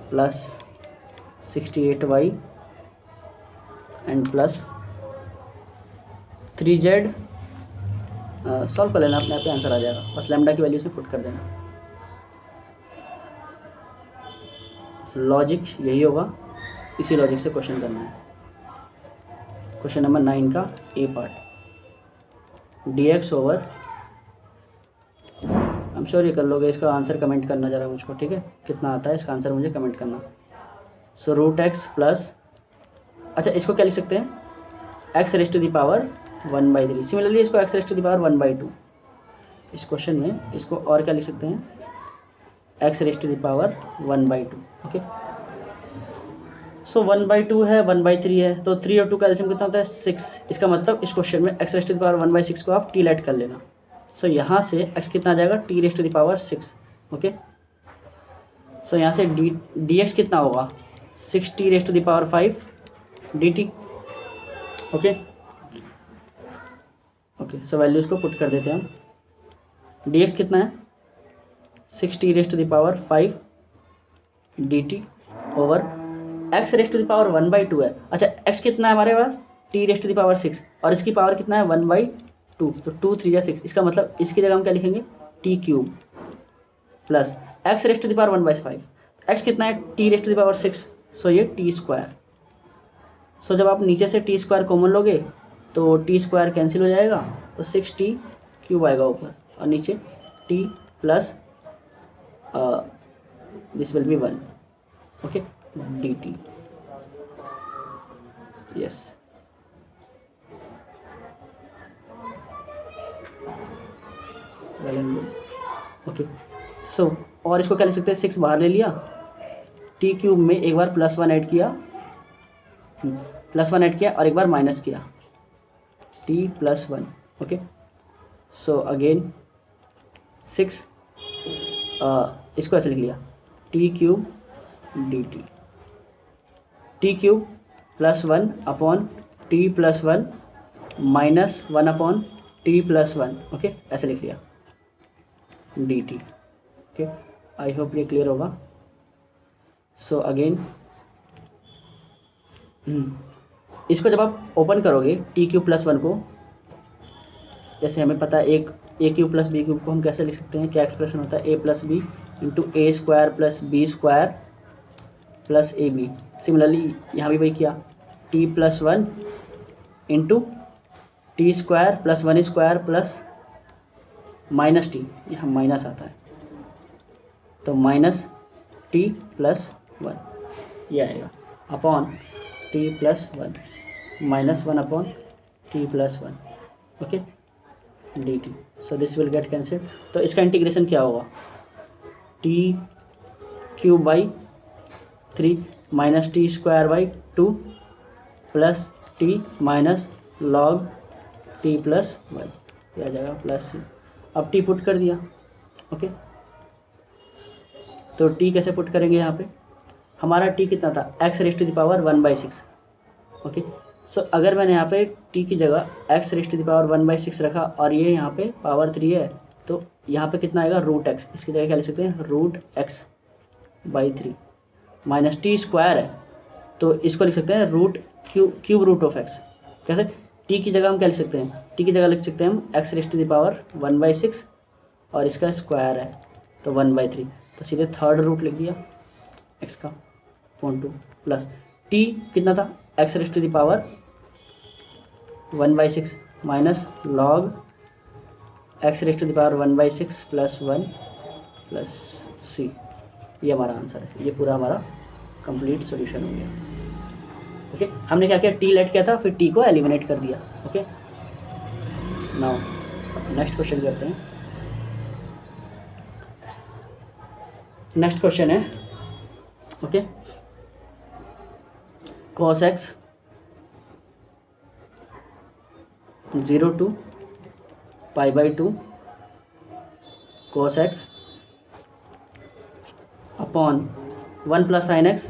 plus 68y and plus 3z। Solve कर लेना, अपने आप ही आंसर आ जाएगा, बस लैम्डा की वैल्यू से पुट कर देना। लॉजिक यही होगा, इसी लॉजिक से क्वेश्चन करना है। क्वेश्चन नंबर 9 का A part, dx over, I am sure ये कर लोगे। इसका आंसर कमेंट करना ज़रा मुझको, ठीक है, कितना आता है इसका आंसर मुझे कमेंट करना। सो √x प्लस, अच्छा इसको क्या लिख सकते हैं x⁻⁴ 1/3। सिमिलरली इसको x⁻⁴ 1/2। इस क्वेश्चन में इसको और क्या लिख सकते हैं x⁻⁴ 1/2। ओके, सो 1/2 है 1/3 है, तो 3 और 2 का एलसीएम कितना होता है 6। इसका मतलब इस क्वेश्चन में x⁻⁴ 1/6 को आप t लेट कर लेना। सो यहाँ से x कितना आ जाएगा t⁻⁶। ओके, सो यहाँ से dx कितना होगा 6t⁵ dt। ओके ओके, सो वैल्यूज़ को पुट कर देते हैं हम। dx कितना है 6t⁵ dt ओवर x⁻⁴ 1/2 है। अच्छा x कितना है हमारे पास t⁻⁶ और इसकी पावर कितना है 1/2, तो 2 3 = 6। इसका मतलब इसकी जगह हम क्या लिखेंगे t³ प्लस x⁻⁴ 1/5। x कितना है t⁻⁶, सो ये t²। सो जब आप नीचे से t² कॉमन लोगे तो t² कैंसिल हो जाएगा, तो 6t³ आएगा ऊपर और नीचे t plus this will be 1। Okay, dt, yes. Well and good. Okay, so और इसको क्या लिख सकते हैं 6 बाहर ले लिया, t³ में एक बार +1 ऐड किया, और एक बार माइनस किया, t + 1। ओके, सो अगेन 6, इसको ऐसे लिख लिया t³ dt, t³ + 1 upon t + 1 minus 1 upon t + 1। Okay, ऐसे लिख लिया dt। ओके, आई होप ये क्लियर होगा। सो अगेन इसको जब आप ओपन करोगे t³ + 1 को, जैसे हमें पता है एक a³ + b³ को हम कैसे लिख सकते हैं, क्या एक्सप्रेशन होता है a + b × a² + b² + ab। Similarly यहाँ भी वही किया, t + 1 × t² + 1² + -t, यहाँ माइनस आता है तो -t + 1 ये आएगा upon t + 1 -1 upon t + 1। Okay, dt, so this will get cancel. तो इसका इंटीग्रेशन क्या होगा t³ cube by 3 minus t square by 2 plus t minus log t plus y, यह आ जाएगा प्लस सी। अब टी पुट कर दिया। ओके, तो टी कैसे पुट करेंगे यहाँ पे, हमारा टी कितना था, x raised to the power 1/6। Okay, so अगर मैंने यहाँ पे टी की जगह x raised to the power 1/6 रखा और ये यहाँ पे पावर 3 है, तो यहाँ पे कितना आएगा, रूट एक्स। इसकी जगह क्या लिख सकते हैं, root x by 3 minus t square है, तो इसको लिख सकते हैं root cube root of x. कैसे, टी की जगह हम क्या लिख सकते हैं, टी की जगह लिख सकते हैं हम x raised to the power 1/6 और इसका स्क्वायर है तो 1/3, तो सीधे थर्ड रूट लिख दिया एक्स का पॉइंट 2 प्लस टी कितना था, x raised to the power 1/6 minus log x raised to the power 1/6 plus 1 plus c. ये हमारा आंसर है, ये पूरा हमारा कंप्लीट सॉल्यूशन हो गया। ओके, हमने क्या किया, टी लेट किया था, फिर टी को एलिमिनेट कर दिया। ओके, नाउ नेक्स्ट क्वेश्चन करते हैं। नेक्स्ट क्वेश्चन है, okay, cos x 0 to π/2 cos x upon 1 plus sine x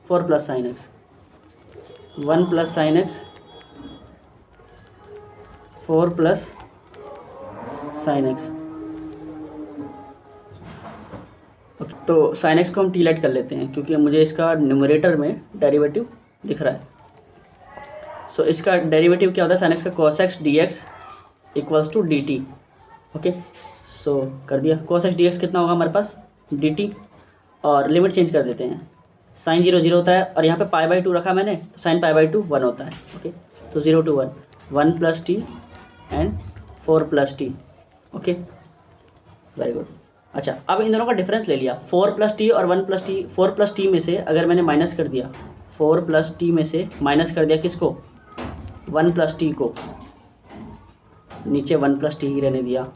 4 plus sine x 1 plus sine x 4 plus sine x. तो साइन एक्स को हम टी लेट कर लेते हैं क्योंकि मुझे इसका न्यूमरेटर में डेरिवेटिव दिख रहा है। सो इसका डेरिवेटिव क्या होता है, साइन एक्स का cos x d x equals to d t. Okay, so कर दिया, कॉस एक्स डी एक्स कितना होगा हमारे पास, डी टी, और लिमिट चेंज कर देते हैं। साइन 0 0 होता है और यहाँ पे π/2 रखा मैंने, तो साइन π/2 1 होता है। ओके, तो 0 to 1 plus T and 4 plus t. Okay, very good. अच्छा, अब इन दोनों का डिफरेंस ले लिया, 4 प्लस टी और 1 प्लस टी। 4 प्लस टी में से अगर मैंने माइनस कर दिया, 4 प्लस टी में से माइनस कर दिया किसको, 1 प्लस टी को, नीचे 1 प्लस टी ही रहने दिया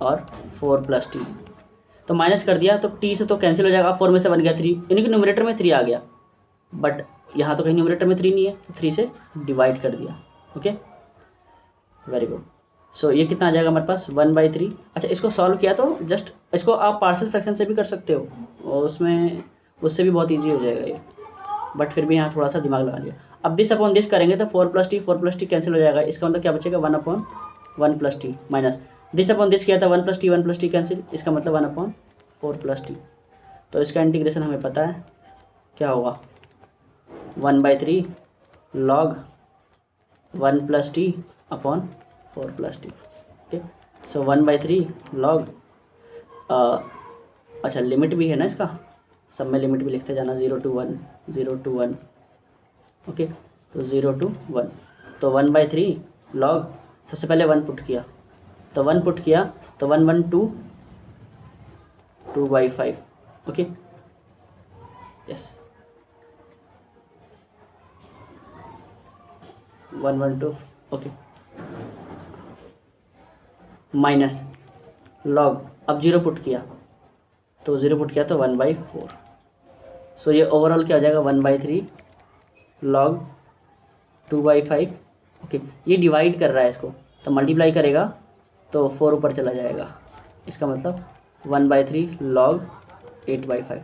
और 4 प्लस टी, तो माइनस कर दिया तो टी से तो कैंसिल हो जाएगा, 4 में से 1 गया 3, यानी कि न्यूमरेटर में 3 आ गया, बट यहाँ तो कहीं न्यूमरेटर में 3 नहीं है, तो 3 से डिवाइड कर दिया। Okay, very good. सो ये कितना आ जाएगा हमारे पास, 1/3। अच्छा, इसको सॉल्व किया तो जस्ट इसको आप पार्शियल फ्रैक्शन से भी कर सकते हो, और उसमें उससे भी बहुत इजी हो जाएगा ये, बट फिर भी यहाँ थोड़ा सा दिमाग लगा लिया। अब दिस अपॉन दिस करेंगे तो 4 प्लस टी कैंसिल हो जाएगा, इसका मतलब क्या बचेगा, 1/1 plus t minus this upon this किया था 1 प्लस टी कैंसिल, इसका मतलब 1/4 प्लस टी। तो इसका इंटीग्रेशन हमें पता है क्या होगा, 1/3 log 1 plus t upon 4 plus t. Okay, so 1/3 log, अच्छा लिमिट भी है ना इसका, सब में लिमिट भी लिखते जाना, 0 to 1। ओके, तो 0 to 1, तो 1/3 लॉग, सबसे पहले 1 पुट किया, तो 1 पुट किया तो 1/2 2/5। Okay, yes, 1/2। Okay, minus log, अब 0 पुट किया तो 0 पुट किया तो 1/4। सो ये ओवरऑल क्या हो जाएगा, 1/3 लॉग 2/5। ओके, ये डिवाइड कर रहा है इसको, तो मल्टीप्लाई करेगा तो 4 ऊपर चला जाएगा, इसका मतलब 1/3 लॉग 8/5।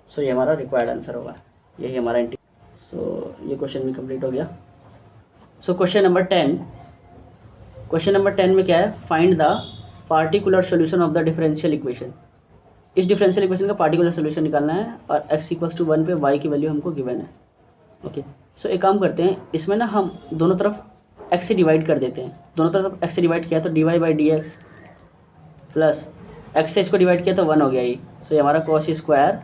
सो ये हमारा रिक्वायर्ड आंसर होगा, यही हमारा सो ये क्वेश्चन भी कंप्लीट हो गया। सो क्वेश्चन नंबर 10 में क्या है, find the particular solution of the differential equation. इस डिफरेंशियल इक्वेशन का पार्टिकुलर सोल्यूशन निकालना है और x = 1 पे y की वैल्यू हमको गिवन है। ओके, सो एक काम करते हैं, इसमें ना हम दोनों तरफ x से डिवाइड कर देते हैं, दोनों तरफ x से डिवाइड किया तो dy/dx प्लस x से इसको डिवाइड किया तो 1 हो गया ये, सो ये हमारा cos स्क्वायर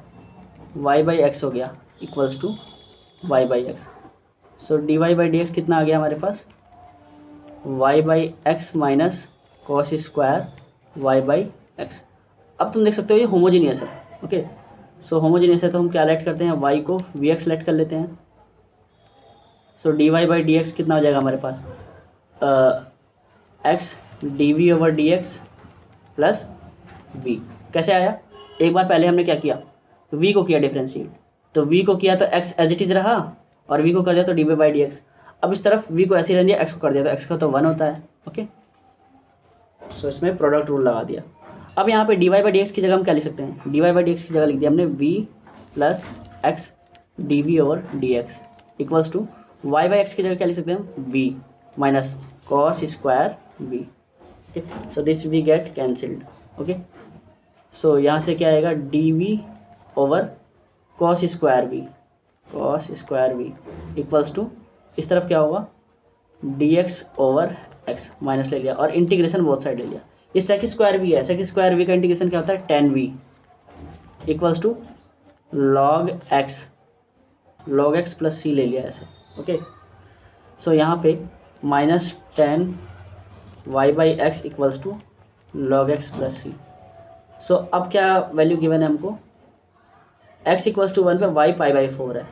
y/x हो गया equals to y/x। So dy/dx कितना आ गया हमारे पास, y/x minus cos square y/x। अब तुम देख सकते हो ये होमोजीनियस है। ओके, सो होमोजीनियस है तो हम क्या लेट करते हैं, y को vx लेट कर लेते हैं। सो dy/dx कितना हो जाएगा हमारे पास, x dv/dx प्लस v। कैसे आया, एक बार पहले हमने क्या किया, v को किया डिफरेंशिएट, तो v को किया तो x एज इट इज रहा और v को कर दिया तो dy/dx। अब इस तरफ v को ऐसे ही रहने दिया, x को कर दिया तो x का तो 1 होता है। ओके, सो इसमें प्रोडक्ट रूल लगा दिया। अब यहाँ पे dy/dx की जगह हम क्या लिख सकते हैं, dy/dx की जगह लिख दिया हमने v plus x dv/dx equals to y/x की जगह क्या लिख सकते हैं हम, v minus cos square v। Okay, so this we get cancelled. Okay, so यहाँ से क्या आएगा, dv over cos square v equals to इस तरफ क्या होगा, dx ओवर x माइनस ले लिया और इंटीग्रेशन बोथ साइड ले लिया। ये सेक स्क्वायर v है, सेक स्क्वायर v का इंटीग्रेशन क्या होता है, tan v equals to log x plus c ले लिया ऐसे। ओके, सो यहाँ पे minus tan y/x equals to log x plus c। So अब क्या वैल्यू गिवन है हमको, x इक्वल्स टू 1 पे y π/4 है,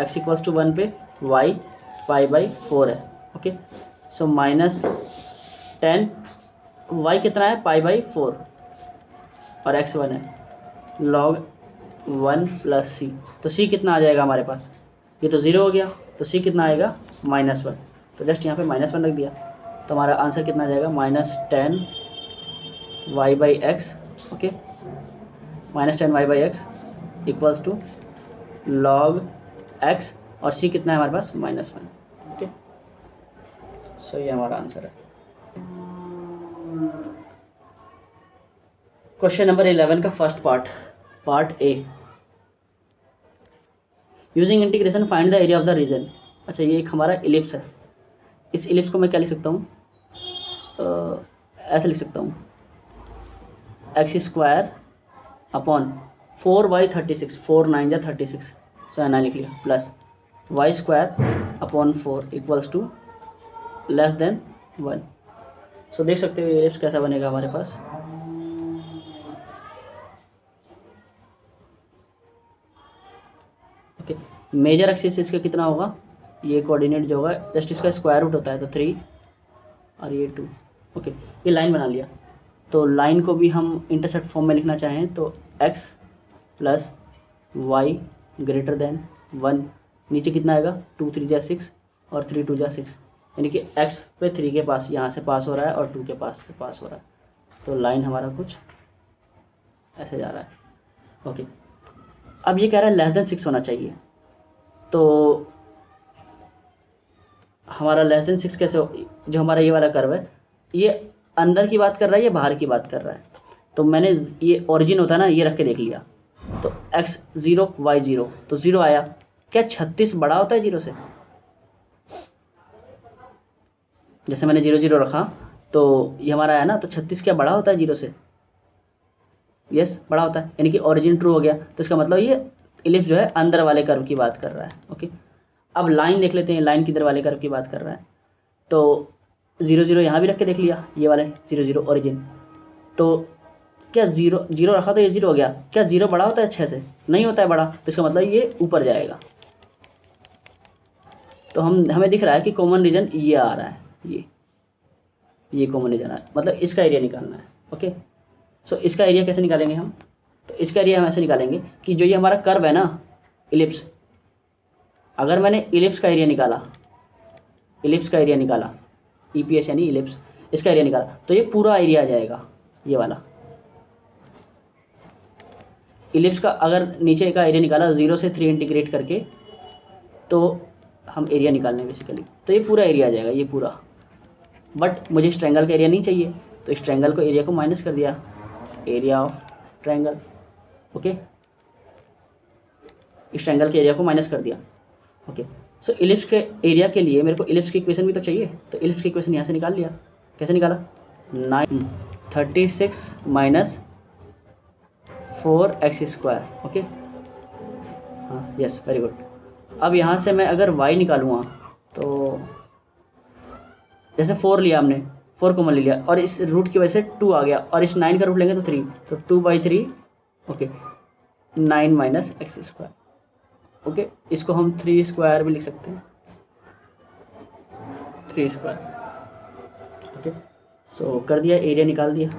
x इक्वल्स टू 1 पे y π/4 है। Okay, so minus tan y कितना है, π/4 और x 1 है, log 1 प्लस c। तो c कितना आ जाएगा हमारे पास, ये तो 0 हो गया, तो c कितना आएगा, -1। तो जस्ट यहाँ पे -1 रख दिया, तो हमारा आंसर कितना आ जाएगा, minus tan y/x। Okay, minus tan y/x equals to log x और c कितना है हमारे पास, -1। ओके, सो ये हमारा आंसर है। क्वेश्चन नंबर 11 का first part A, using integration find the area of the region. अच्छा, ये एक हमारा इलिप्स है, इस इलिप्स को मैं क्या लिख सकता हूँ, ऐसे लिख सकता हूँ, एक्स स्क्वायर अपॉन 4/36, 4 9 जा 36, सो एना लिख लिया, plus y square upon 4 equals to less than 1। So देख सकते हो इलिप्स कैसा बनेगा हमारे पास। ओके, मेजर एक्सिस इसका कितना होगा, ये कोऑर्डिनेट जो होगा जस्ट इसका स्क्वायर रूट होता है, तो 3 और ये 2। ओके, ये लाइन बना लिया, तो लाइन को भी हम इंटरसेप्ट फॉर्म में लिखना चाहें तो x plus y greater than 1, नीचे कितना आएगा, 2 3 जा 6 और 3 2 जा 6, यानी कि x पे 3 के पास यहाँ से पास हो रहा है और 2 के पास से पास हो रहा है, तो लाइन हमारा कुछ ऐसे जा रहा है। ओके, अब ये कह रहा है लेस देन 6 होना चाहिए, तो हमारा लेस देन 6 कैसे हो, जो हमारा ये वाला कर्व है ये अंदर की बात कर रहा है या बाहर की बात कर रहा है, तो मैंने ये ओरिजिन होता है ना, ये रख के देख लिया, तो x 0 y 0, तो 0 आया। क्या 36 बड़ा होता है 0 से, जैसे मैंने 0 0 रखा तो ये हमारा आया ना, तो 36 क्या बड़ा होता है 0 से, यस बड़ा होता है, यानी कि ओरिजिन ट्रू हो गया। तो इसका मतलब ये इलिप्स जो है अंदर वाले कर्व की बात कर रहा है। ओके, अब लाइन देख लेते हैं, लाइन किधर वाले कर्व की बात कर रहा है, तो 0 0 यहाँ भी रख के देख लिया, ये वाले 0 0 ओरिजिन, तो क्या 0 0 रखा तो ये 0 हो गया, क्या 0 बड़ा होता है 6 से, नहीं होता है बड़ा, तो इसका मतलब ये ऊपर जाएगा। तो हमें दिख रहा है कि कॉमन रीजन ये आ रहा है, ये कॉमन रीजन है, मतलब इसका एरिया निकालना है। ओके, सो इसका एरिया कैसे निकालेंगे हम, तो इसका एरिया हम ऐसे निकालेंगे कि जो ये हमारा कर्व है ना इलिप्स, अगर मैंने इलिप्स का एरिया निकाला EPS यानी इलिप्स, इसका एरिया निकाला तो ये पूरा एरिया आ जाएगा, ये वाला इलिप्स का। अगर नीचे का एरिया निकाला 0 से 3 इंटीग्रेट करके, तो हम एरिया निकालने बेसिकली, तो ये पूरा एरिया आ जाएगा, ये पूरा। बट मुझे इस ट्रायंगल का एरिया नहीं चाहिए, तो इस ट्रायंगल को एरिया को माइनस कर दिया, एरिया ऑफ ट्रायंगल। ओके, इस ट्रायंगल के एरिया को माइनस कर दिया। ओके, सो इलिप्स के एरिया के लिए मेरे को इलिप्स की इक्वेशन भी तो चाहिए, तो इलिप्स की इक्वेशन यहाँ से निकाल लिया। कैसे निकाला, 36 माइनस 4x स्क्वायर। ओके, हाँ यस वेरी गुड। अब यहाँ से मैं अगर y निकालूँगा तो जैसे 4 लिया हमने, 4 कॉमन ले लिया और इस रूट की वजह से 2 आ गया, और इस 9 का रूट लेंगे तो 3, तो 2/3। Okay, 9 minus x square. Okay, इसको हम 3 स्क्वायर भी लिख सकते हैं, 3 स्क्वायर। ओके, सो कर दिया, एरिया निकाल दिया,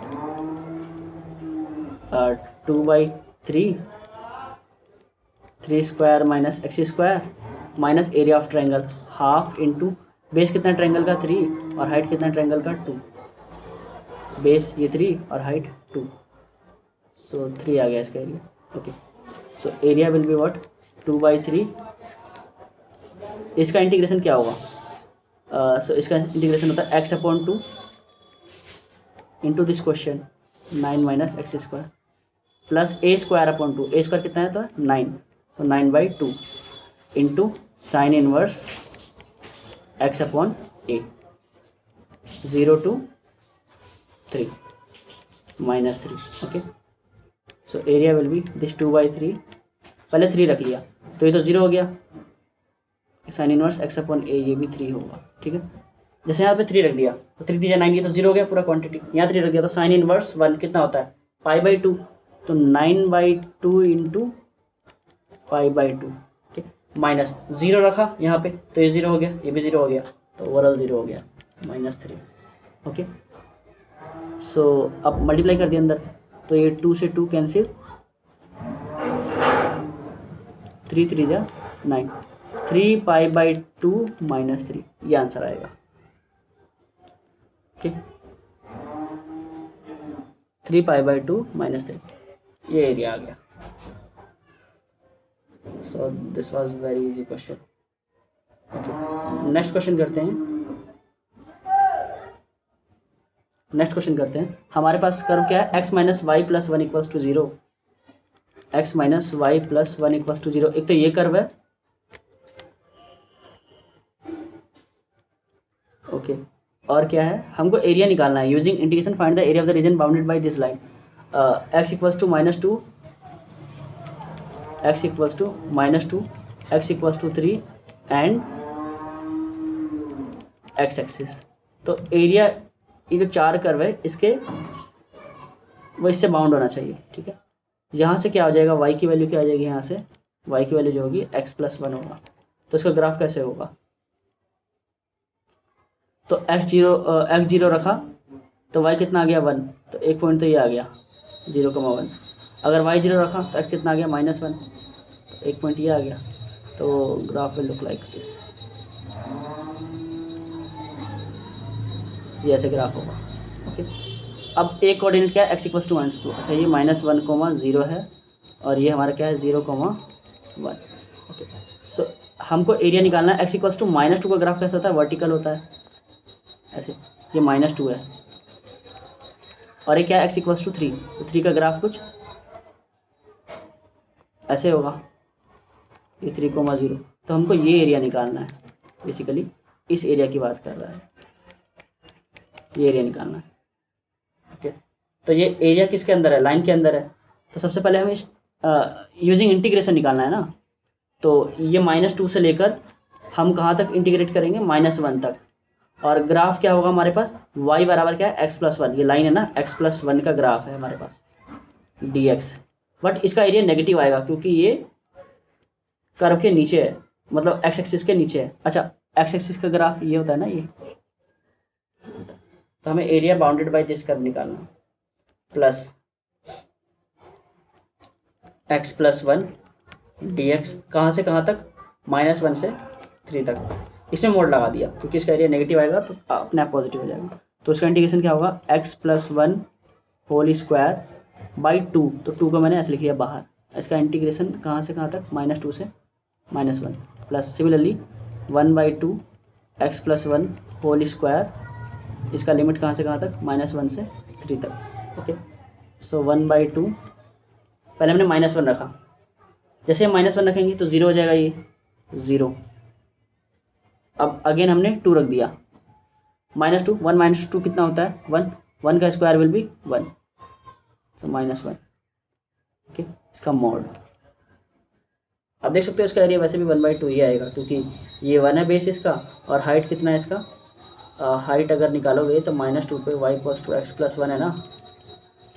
2/3 3 square minus x square minus area of triangle half into base कितना ट्रायंगल का 3 और हाइट कितना ट्रायंगल का 2, बेस ये 3 और हाइट 2, सो 3 आ गया इसका area. Okay, so area will be what 2/3। इसका इंटीग्रेशन क्या होगा? सो इसका इंटीग्रेशन होता है x/2 into this question 9 minus x square plus a²/2, a square कितना है तो 9, सो 9/2 into sine inverse x/a 0 to 3 minus 3। Okay, so area will be this 2/3, पहले 3 रख लिया तो ये तो 0 हो गया, साइन इनवर्स x/a ये भी 3 होगा। ठीक है, जैसे यहाँ पे 3 रख दिया तो 3 3 9 ये तो 0 हो गया पूरा क्वांटिटी। यहाँ 3 रख दिया तो साइन इनवर्स 1 कितना होता है π/2, तो 9/2 इंटू π/2। ठीक, माइनस 0 रखा यहाँ पे तो ये 0 हो गया, ये भी 0 हो गया, तो ओवरऑल 0 हो गया -3। ओके, सो अब मल्टीप्लाई कर दिया अंदर तो ये 2 से 2 कैंसिल, 3 3 जा 9, 3 π/2 -3 ये आंसर आएगा। ओके, 3 π/2 -3 ये एरिया आ गया। So this was very easy question. Okay, next question करते हैं। हमारे पास कर्व क्या है? x - y + 1 = 0, x - y + 1 = 0। एक तो ये कर्व है। ओके, और क्या है? हमको एरिया निकालना है। Using integration find the area of the reason bounded by this line. x = -2, x = -2, x = 3 and x axis. तो एरिया ये जो 4 कर्व है इसके वो इससे बाउंड होना चाहिए। ठीक है, यहाँ से क्या हो जाएगा? y की वैल्यू क्या आ जाएगी? यहाँ से y की वैल्यू जो होगी x + 1 होगा। तो इसका ग्राफ कैसे होगा? तो x0 रखा तो y कितना आ गया 1, तो एक पॉइंट तो ये आ गया 0,1। अगर y0 रखा तो x कितना आ गया -1, तो एक पॉइंट ये आ गया। तो graph will look like this, ये ऐसे ग्राफ होगा। ओके, अब एक कोऑर्डिनेट क्या है? x = -2। अच्छा, ये -1,0 है और ये हमारा क्या है 0,1। ओके, सो हमको एरिया निकालना है। x = -2 का ग्राफ कैसा होता है? वर्टिकल होता है ऐसे, ये -2 है और ये क्या है? x = 3, तो 3 का ग्राफ कुछ ऐसे होगा, ये 3,0। तो हमको ये एरिया निकालना है। बेसिकली इस एरिया की बात कर रहा है, ये एरिया निकालना है। ओके, तो ये एरिया किसके अंदर है? लाइन के अंदर है। तो सबसे पहले हमें यूजिंग इंटीग्रेशन निकालना है ना। तो ये -2 से लेकर हम कहाँ तक इंटीग्रेट करेंगे? -1 तक। और ग्राफ क्या होगा हमारे पास? y बराबर क्या है? x + 1, ये लाइन है ना, x + 1 का ग्राफ है हमारे पास dx। बट इसका एरिया नेगेटिव आएगा क्योंकि ये कर्व के नीचे है, मतलब x एक्सिस के नीचे है। अच्छा, x एक्सिस का ग्राफ ये होता है ना, ये। तो हमें area bounded by this curve निकालना, प्लस x + 1 dx कहाँ से कहाँ तक? -1 से 3 तक। इसमें मोड लगा दिया क्योंकि इसका एरिया नेगेटिव आएगा तो अपने आप पॉजिटिव हो जाएगा। तो इसका इंटीग्रेशन क्या होगा? x + 1 होल स्क्वायर बाई 2, तो 2 को मैंने ऐसे लिख लिया बाहर। इसका इंटीग्रेशन कहाँ से कहाँ तक? -2 से -1, plus similarly 1/2 x + 1 whole square, इसका लिमिट कहाँ से कहाँ तक? -1 से 3 तक। ओके, सो 1/2, पहले हमने -1 रखा, जैसे हम -1 रखेंगे तो 0 हो जाएगा, ये 0। अब अगेन हमने 2 रख दिया, -2, 1 - 2 कितना होता है? 1, 1 का square will be 1, so -1। Okay, इसका मोड अब देख सकते हो। इसका एरिया वैसे भी 1/2 ही आएगा क्योंकि ये 1 है बेस इसका, और हाइट कितना है इसका? हाइट अगर निकालोगे तो -2 पे y = x + 1 है ना,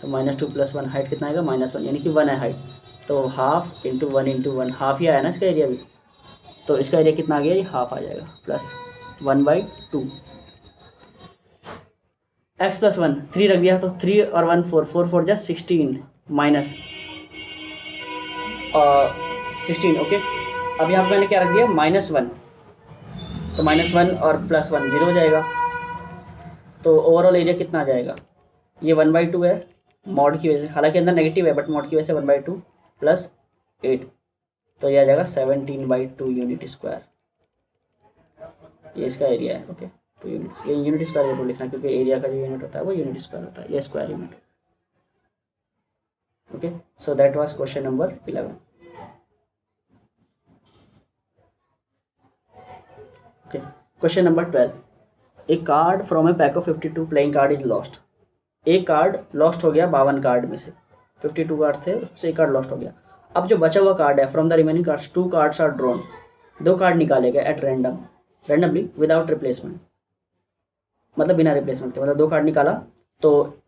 तो -2 + 1 हाइट कितना आएगा? -1, यानी कि 1 है हाइट। तो हाफ इंटू 1 × 1 हाफ ही आया ना इसका एरिया भी। तो इसका एरिया कितना आ गया? ये हाफ आ जाएगा, प्लस 1/2 x + 1, 3 रख दिया तो 3 और 1 4, 4 4 जा 16 माइनस 16। ओके, अब यहाँ पे मैंने क्या रख दिया -1, तो -1 और +1 0 हो जाएगा। तो ओवरऑल एरिया कितना आ जाएगा, ये 1/2 है मॉड की वजह से, हालांकि अंदर नेगेटिव है बट मॉड की वजह से 1/2 + 8, तो ये आ जाएगा 17/2 यूनिट स्क्वायर। ये इसका एरिया है। ओके, तो यूनिट, ये यूनिट स्क्वायर जरूर लिखना क्योंकि एरिया का जो यूनिट होता है वो यूनिट स्क्वायर होता है, ये square unit. Okay, so that was question number 11। Okay, question number 12, A card from A pack of 52 playing card is lost. एक कार्ड लॉस्ट हो गया 52 कार्ड में से, 52 कार्ड थे उससे एक कार्ड लॉस्ट हो गया। अब जो बचा हुआ कार्ड है, from the remaining cards 2 cards are drawn, 2 card निकाले गए एट रैंडमली विदाउट रिप्लेसमेंट, मतलब बिना रिप्लेसमेंट के, मतलब 2 कार्ड निकाला तो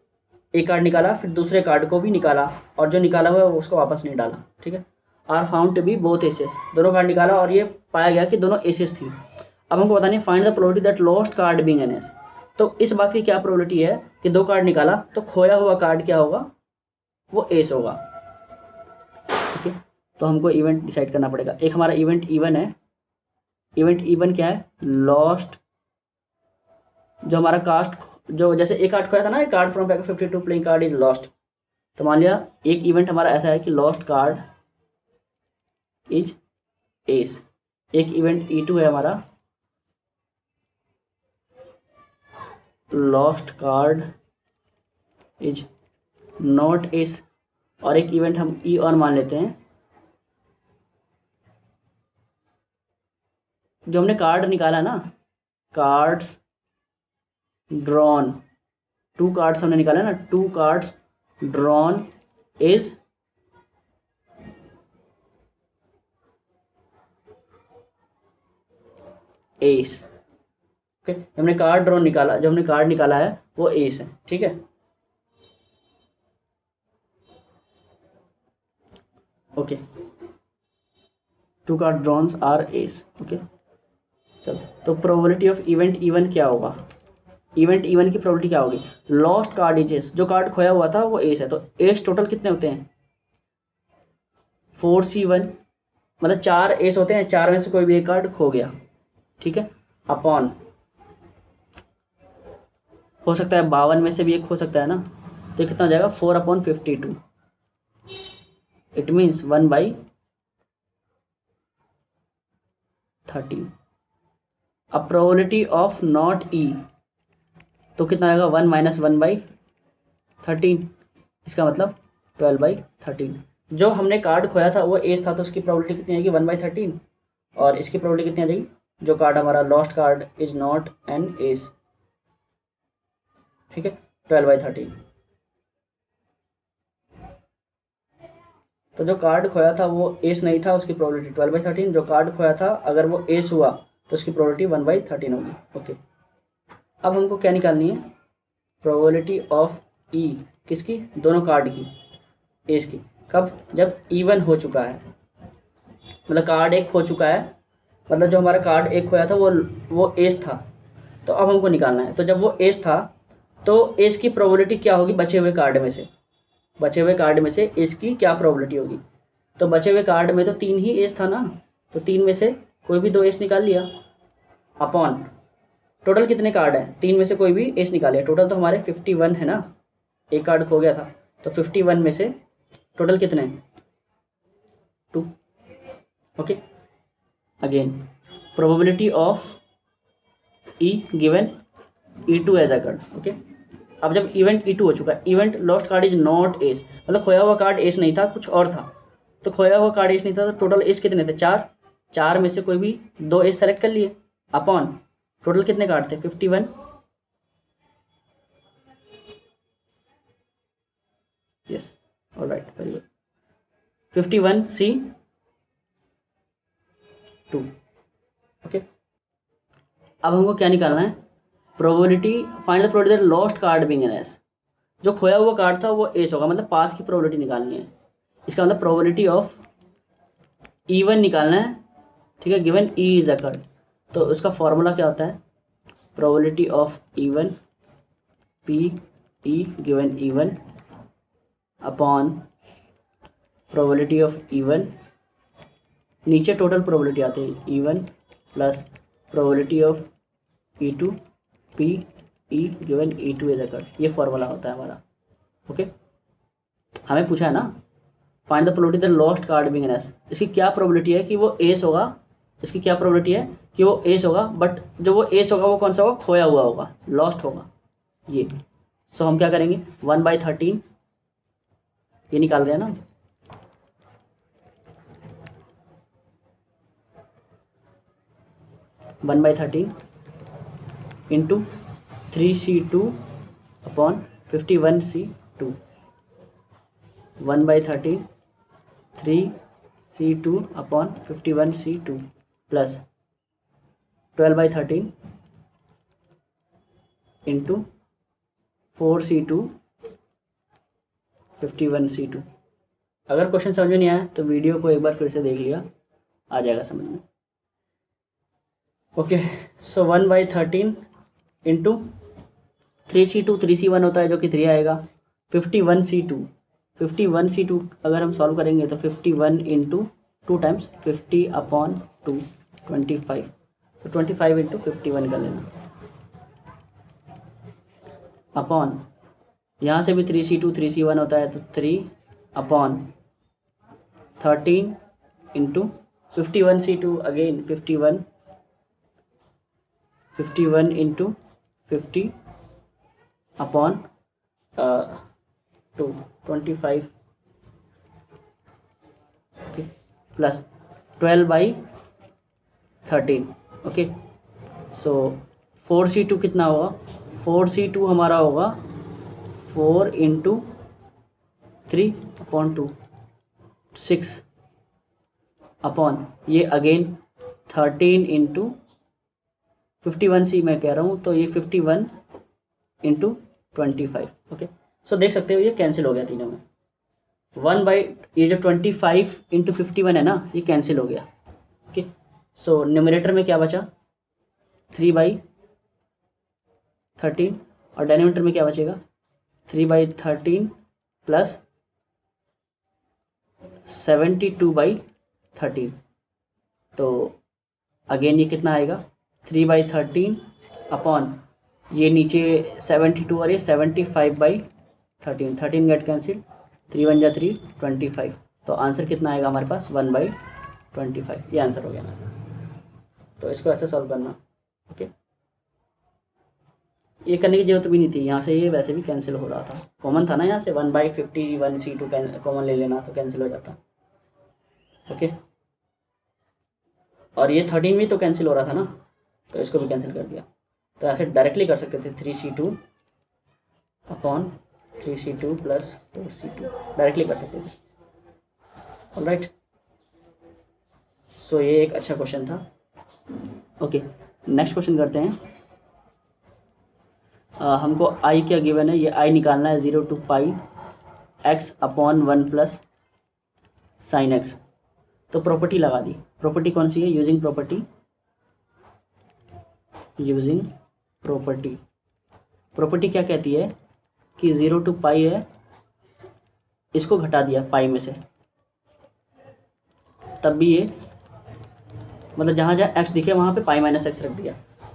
एक कार्ड निकाला फिर दूसरे कार्ड को भी निकाला और जो निकाला हुआ है उसको वापस नहीं डाला। ठीक है, are found to be both aces, दोनों कार्ड निकाला और ये पाया गया कि दोनों एसेस थी। अब हमको बतानी है find the probability that lost card being an S. तो इस बात की क्या प्रोबेबिलिटी है कि 2 कार्ड निकाला तो खोया हुआ कार्ड क्या होगा, वो एस होगा। ओके, तो हमको इवेंट डिसाइड करना पड़ेगा। एक हमारा इवेंट इवन है, इवेंट इवन क्या है, लॉस्ट, जो हमारा कास्ट, जो जैसे एक कार्ड खोया था ना, एक card from pack of 52 playing card is lost, तो मान लिया एक इवेंट हमारा ऐसा है कि लॉस्ट कार्ड इज एस। एक इवेंट E2 है हमारा, lost card is not S, और एक इवेंट हम E और मान लेते हैं, जो हमने कार्ड निकाला ना, कार्ड्स ड्रॉन, 2 कार्ड्स हमने निकाला ना, 2 cards drawn is S. Okay, हमने कार्ड ड्रॉन निकाला, जो हमने कार्ड निकाला है वो एस है। ठीक है, okay, 2 card drones R S. Okay, चलो, तो प्रोबेबिलिटी ऑफ इवेंट इवन क्या होगा, इवेंट इवन की प्रोबेबिलिटी क्या होगी, लॉस्ट कार्ड इज एस, जो कार्ड खोया हुआ था वो एस है, तो एस टोटल कितने होते हैं 4C1, मतलब 4 एस होते हैं, 4 में से कोई भी एक कार्ड खो गया। ठीक है, अपॉन, हो सकता है 52 में से भी एक हो सकता है ना, तो कितना हो जाएगा 4/52, इट मीन्स 1/13। अब प्रोबेबिलिटी ऑफ नॉट ई, तो कितना आएगा 1 - 1/13, इसका मतलब 12/13। जो हमने कार्ड खोया था वो एस था, तो उसकी प्रोबेबिलिटी कितनी आएगी 1/13, और इसकी प्रोबेबिलिटी कितनी आ जाएगी, जो कार्ड हमारा lost card is not an S. ठीक है, 12/13। तो जो कार्ड खोया था वो एस नहीं था, उसकी प्रोबेबिलिटी 12/13, जो कार्ड खोया था अगर वो एस हुआ तो उसकी प्रोबेबिलिटी 1/13 होगी। ओके, अब हमको क्या निकालनी है, प्रोबेबिलिटी ऑफ ई, किसकी, दोनों कार्ड की, एस की। कब, जब इवन हो चुका है, मतलब कार्ड एक खो चुका है, मतलब जो हमारा कार्ड एक खोया था वो एस था, तो अब हमको निकालना है। तो जब वो एस था तो एस की प्रोबेबिलिटी क्या होगी, बचे हुए कार्ड में से, बचे हुए कार्ड में से एस की क्या प्रोबेबिलिटी होगी, तो बचे हुए कार्ड में तो 3 ही एस था ना, तो 3 में से कोई भी 2 एस निकाल लिया, अपॉन टोटल कितने कार्ड है, 3 में से कोई भी एस निकाल लिया, टोटल तो हमारे 51 है ना, एक कार्ड खो गया था, तो 51 में से टोटल कितने, 2। Okay, again probability of E given E2 as a card. Okay, अब जब इवेंट E2 हो चुका है, event lost card is not ace, मतलब खोया हुआ कार्ड एस नहीं था, कुछ और था, तो खोया हुआ कार्ड एस नहीं था, तो टोटल एस कितने थे, 4, 4 में से कोई भी 2 एस सेलेक्ट कर लिए, अपॉन टोटल कितने कार्ड थे 51, yes, alright, very good, 51C2। Okay, अब हमको क्या निकालना है, probability, find the probability that lost card being an S, जो खोया हुआ कार्ड था वो एस होगा, मतलब पाथ की प्रोबेबिलिटी निकालनी है, इसका मतलब प्रोबेबिलिटी ऑफ E1 निकालना है। ठीक है, given E is a card, तो उसका फॉर्मूला क्या होता है, probability of E1 P E given E1 upon probability of E1 नीचे टोटल प्रोबेबिलिटी आती है E1 plus probability of E2 P E given E2 is occurred, ये फॉर्मूला होता है हमारा। ओके, हमें पूछा है ना find the probability the lost card being an S, इसकी क्या प्रोबेबिलिटी है कि वो एस होगा, इसकी क्या प्रोबेबिलिटी है कि वो एस होगा, बट जो वो एस होगा वो कौन सा होगा, खोया हुआ होगा, लॉस्ट होगा ये। सो हम क्या करेंगे 1/13 ये निकाल रहे हैं ना, 1/13 into 3C2 upon 51C2, 1/13 3C2 upon 51C2 plus 12/13 into 4C2 51C2। अगर क्वेश्चन समझ में नहीं आया तो वीडियो को एक बार फिर से देख लिया, आ जाएगा समझ में। ओके, सो 1/13 इंटू 3C2, 3C1 होता है जो कि 3 आएगा, 51C2 अगर हम सॉल्व करेंगे तो 51 इंटू 2 टाइम्स 50 अपॉन 2 25, तो 25 इंटू 51 कर लेना, अपॉन यहाँ से भी 3C2 3C1 होता है तो 3 upon 13 into 51C2 again 51 into 50 upon 2 25, okay, plus 12/13। Okay, so 4C2 कितना होगा, 4C2 हमारा होगा 4 इंटू 3 अपॉन 2 6 अपॉन ये अगेन 13 इंटू 51C मैं कह रहा हूँ, तो ये 51 इंटू 25। ओके, सो देख सकते हो ये कैंसिल हो गया तीनों में, ये जो 25 इंटू 51 है ना ये कैंसिल हो गया। ओके, सो न्यूमरेटर में क्या बचा 3/13 और डिनोमिनेटर में क्या बचेगा 3/13 प्लस 72/13, तो अगेन ये कितना आएगा 3/13 अपॉन ये नीचे 72 और ये 75/13, 13 गेट कैंसिल, 3 1 जा 3 25, तो आंसर कितना आएगा हमारे पास 1/25, ये आंसर हो गया ना। तो इसको ऐसे सॉल्व करना। ओके, ये करने की जरूरत भी नहीं थी, यहाँ से ये वैसे भी कैंसिल हो रहा था, कॉमन था ना यहाँ से 1/51C2 कॉमन ले लेना तो कैंसिल हो जाता। ओके, और ये 13 भी तो कैंसिल हो रहा था ना, तो इसको भी कैंसिल कर दिया, तो ऐसे डायरेक्टली कर सकते थे 3C2 upon 3C2 plus 4C2 directly कर सकते थे। ऑलराइट, सो ये एक अच्छा क्वेश्चन था। ओके, नेक्स्ट क्वेश्चन करते हैं। हमको आई क्या गिवन है, ये आई निकालना है 0 to pi x upon 1 plus sine x, तो प्रॉपर्टी लगा दी। प्रॉपर्टी कौन सी है, यूजिंग प्रॉपर्टी क्या कहती है कि 0 to पाई है, इसको घटा दिया पाई में से, तब भी ये मतलब जहाँ जहाँ x दिखे वहाँ पे पाई माइनस एक्स रख दिया,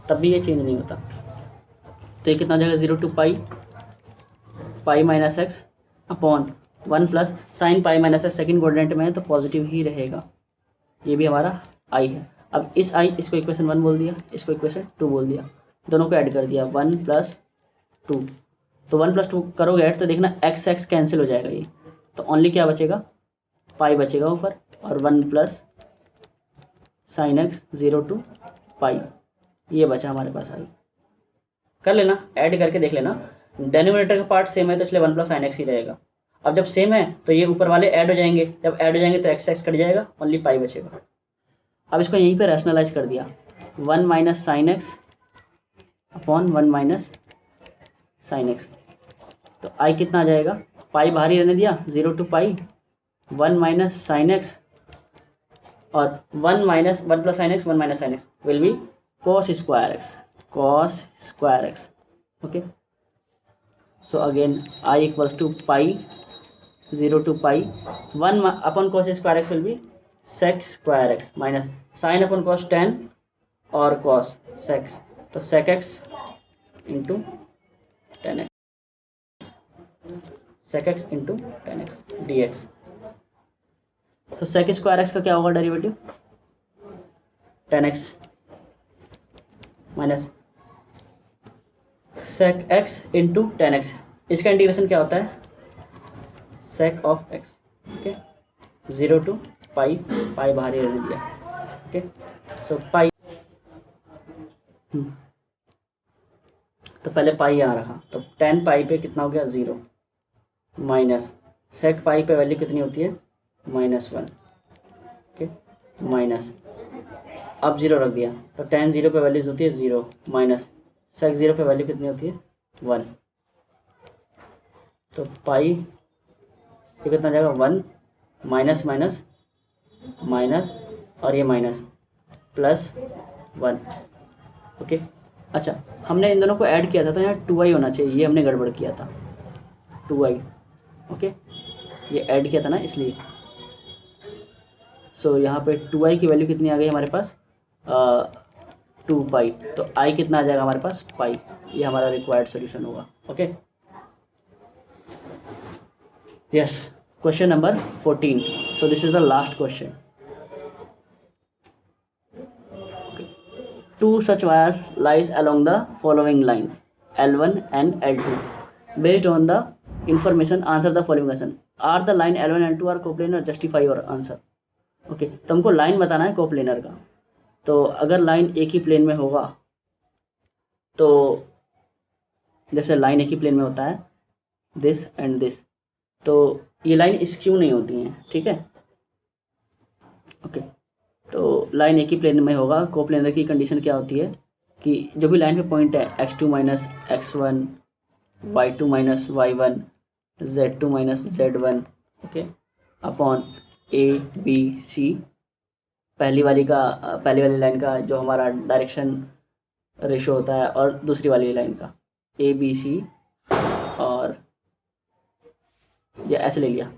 तब भी ये चेंज नहीं होता। तो ये कितना हो जाएगा 0 to pi minus x upon 1 plus sine pi minus x, second coordinate में है तो पॉजिटिव ही रहेगा, ये भी हमारा आई है। अब इस आई इसको इक्वेशन 1 बोल दिया, इसको इक्वेशन 2 बोल दिया, दोनों को ऐड कर दिया 1 + 2, तो 1 + 2 करोगे ऐड तो देखना x कैंसिल हो जाएगा ये, तो ओनली क्या बचेगा पाई बचेगा ऊपर, और 1 प्लस साइन एक्स 0 to पाई, ये बचा हमारे पास आई। कर लेना, ऐड करके देख लेना, डेनोमिनेटर का पार्ट सेम है तो इसलिए 1 प्लस साइन एक्स ही रहेगा। अब जब सेम है तो ये ऊपर वाले ऐड हो जाएंगे, जब ऐड हो जाएंगे तो x कट जाएगा, ओनली पाई बचेगा। अब इसको यहीं पे रैशनलाइज कर दिया, 1 minus sine x upon 1 minus sine x, तो आई कितना आ जाएगा, पाई बाहर ही रहने दिया 0 to pi 1 minus sine x, और 1 plus sine x 1 minus sine x will be cos square x. Okay, so again I equals to pi 0 to pi 1 upon cos square x will be sec square x minus sine upon cos tan और cos sec x, तो sec x into tan x, sec x into tan x d x. तो sec square x का क्या होगा derivative, tan x minus sec x into tan x. इसका integration क्या होता है, sec of x, okay, 0 to pi, pi बाहर ही रहने दिया, ओके, सो पाई, तो पहले पाई यहाँ रखा, तो 10 पाई पे कितना हो गया 0, माइनस सेक पाई पे वैल्यू कितनी होती है -1, ओके, माइनस अब 0 रख दिया, तो 10 0 पे वैल्यूज होती है 0, माइनस सेक 0 पे वैल्यू कितनी होती है 1, तो पाई ये कितना जाएगा 1 माइनस माइनस माइनस और ये माइनस प्लस 1, ओके। अच्छा, हमने इन दोनों को ऐड किया था तो यहाँ 2i होना चाहिए, ये हमने गड़बड़ किया था 2i, ओके, ये ऐड किया था ना इसलिए। सो यहाँ पे 2i की वैल्यू कितनी आ गई हमारे पास 2 पाई, तो i कितना आ जाएगा हमारे पास पाई, ये हमारा रिक्वायर्ड सोल्यूशन होगा, okay. Yes, question number 14, so this is the last question. Two such wires lies along the following lines L1 and L2. Based on the information, answer the following question. Are the line L1 and L2 are coplanar? Justify your answer. Okay, तो हमको line बताना है coplanar का। तो अगर line एक ही plane में होगा, तो जैसे लाइन एक ही प्लेन में होता है दिस एंड दिस, तो ये लाइन स्क्यू नहीं होती हैं, ठीक है, ओके। तो लाइन एक ही प्लेन में होगा, कोप्लेनर की कंडीशन क्या होती है कि जो भी लाइन पे पॉइंट है x2 minus x1, y2 minus y1, z2 minus z1, okay, upon a b c, पहली वाली लाइन का जो हमारा डायरेक्शन रेशो होता है और दूसरी वाली लाइन का a b c, और या ऐसे ले लिया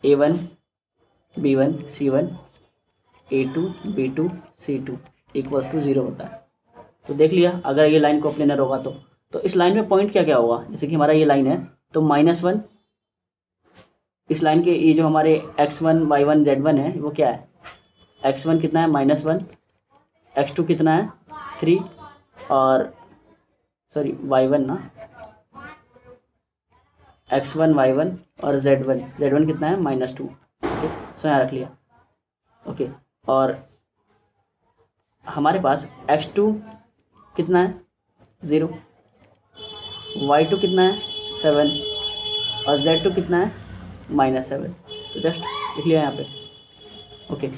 a1 b1 c1 a2 b2 c2 equals to 0 होता है। तो देख लिया, अगर ये लाइन कोप्लेनर होगा तो इस लाइन में पॉइंट क्या क्या होगा, जैसे कि हमारा ये लाइन है तो -1, इस लाइन के ये जो हमारे x1 y1 z1 है वो क्या है, x1 कितना है -1, x2 कितना है 3, और सॉरी y1 ना, x1 y1 और z1 कितना है -2, ओके, सो यहाँ रख लिया, ओके। और हमारे पास x2 कितना है 0, y2 कितना है 7 और z2 कितना है -7, तो जस्ट लिख लिया यहाँ पे, ओके।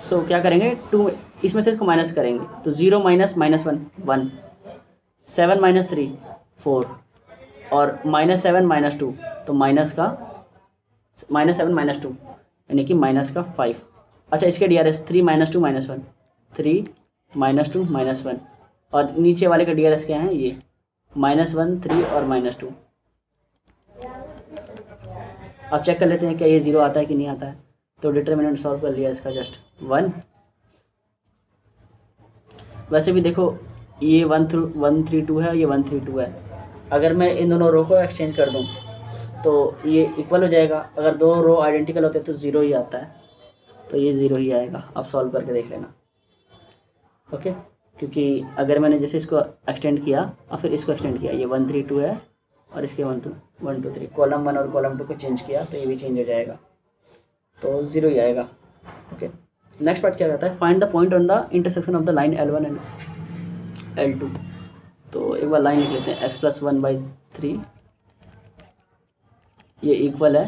सो क्या करेंगे, 2 इसमें से इसको माइनस करेंगे, तो 0 माइनस -1 1, 7 माइनस 3 4, और -7 -2, तो -7 -2 यानी कि -5। अच्छा, इसके DRS 3 -2 -1, 3 -2 -1, और नीचे वाले का DRS क्या है, ये -1 3 और -2। अब चेक कर लेते हैं क्या ये 0 आता है कि नहीं आता है। तो डिटर्मिनेंट सॉल्व कर लिया इसका, जस्ट 1। वैसे भी देखो ये 132 है, ये 132 है, अगर मैं इन दोनों रो को एक्सचेंज कर दूं तो ये इक्वल हो जाएगा। अगर दो रो आइडेंटिकल होते तो 0 ही आता है, तो ये 0 ही आएगा। आप सॉल्व करके देख लेना, ओके। क्योंकि अगर मैंने जैसे इसको एक्सटेंड किया और फिर इसको एक्सटेंड किया, ये 132 है और इसके 1 2 3 कॉलम 1 और कॉलम 2 को चेंज किया तो ये भी चेंज हो जाएगा, तो 0 ही आएगा, ओके। नेक्स्ट पार्ट क्या रहता है, find the point on the intersection of the line L1 and L2। तो एक बार लाइन लिख लेते हैं, x+1/3 ये इक्वल है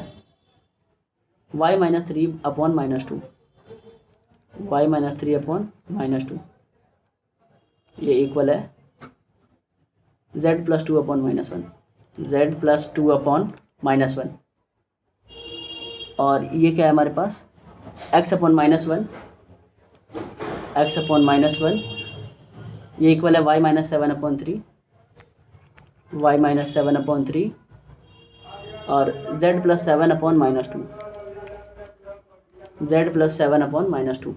y -3 अपॉन -2, y -3 अपॉन -2 ये इक्वल है z+2 अपॉन -1, z+2 अपॉन -1, और ये क्या है हमारे पास x अपॉन -1, x अपॉन -1 ये इक्वल है y -7 अपॉन 3, y -7 अपॉन 3 और z+7 upon -2, z plus 7 upon -2,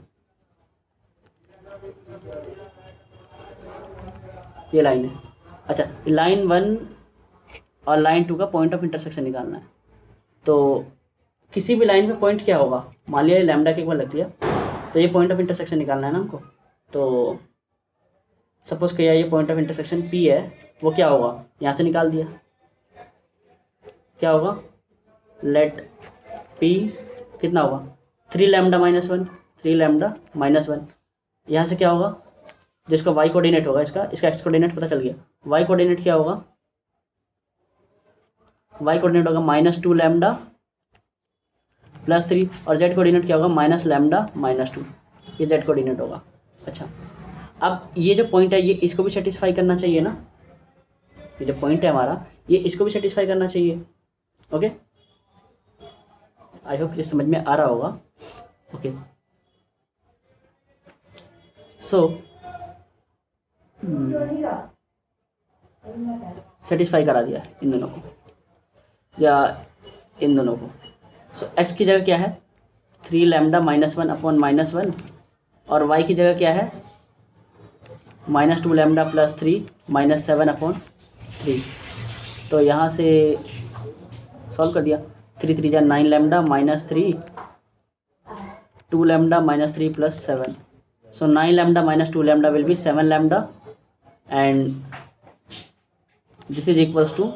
ये लाइन है। अच्छा, लाइन 1 और लाइन 2 का पॉइंट ऑफ इंटरसेक्शन निकालना है। तो किसी भी लाइन पे पॉइंट क्या होगा, मान लिया लैम्डा के एक बार लग दिया, तो ये पॉइंट ऑफ इंटरसेक्शन निकालना है ना हमको। तो सपोज किया ये पॉइंट ऑफ इंटरसेक्शन P है, वो क्या होगा, यहाँ से निकाल दिया, क्या होगा, लेट P कितना होगा 3 लैम्डा माइनस 1, 3 लैम्डा माइनस 1। यहाँ से क्या होगा, जिसका y कोऑर्डिनेट होगा, इसका x कोऑर्डिनेट पता चल गया, y कोऑर्डिनेट क्या होगा, y कोऑर्डिनेट होगा -2 लैम्डा प्लस 3, और z कोऑर्डिनेट क्या होगा, माइनस लैम्डा -2, ये z कोऑर्डिनेट होगा। अच्छा, अब ये जो पॉइंट है ये इसको भी सेटिस्फाई करना चाहिए ना, ये जो पॉइंट है हमारा ये इसको भी सेटिस्फाई करना चाहिए। ओके, आई होप ये समझ में आ रहा होगा। ओके, सो सेटिस्फाई करा दिया इन दोनों को या इन दोनों को। सो x की जगह क्या है 3 लैम्डा -1 अपॉन -1, और y की जगह क्या है -2 लैम्डा प्लस 3 -7 अपॉन 3। तो यहाँ से सॉल्व कर दिया, 3 3 जा 9 lambda -3, 2 lambda -3 plus 7। So 9 lambda -2 lambda will be 7 lambda, and this is equals to,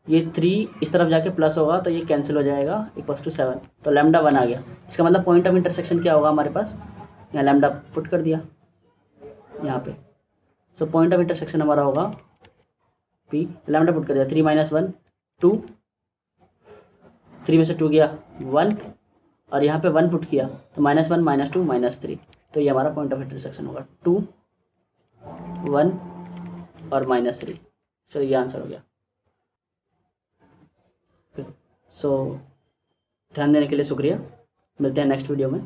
ये 3 इस तरफ जाके प्लस होगा तो ये कैंसिल हो जाएगा, इक्वल्स टू 7। तो लैम्डा 1 आ गया। इसका मतलब पॉइंट ऑफ इंटरसेक्शन क्या होगा हमारे पास, यहाँ लैम्डा पुट कर दिया यहाँ पे। सो पॉइंट ऑफ इंटरसेक्शन हमारा होगा P, लैम्डा पुट कर दिया 3 - 1 2, 3 में से 2 गया 1, और यहाँ पे 1 पुट किया तो -1 -2 -3। तो ये हमारा पॉइंट ऑफ इंटरसेक्शन होगा 2 1 और -3। सो ये आंसर हो गया। सो ध्यान देने के लिए शुक्रिया, मिलते हैं नेक्स्ट वीडियो में।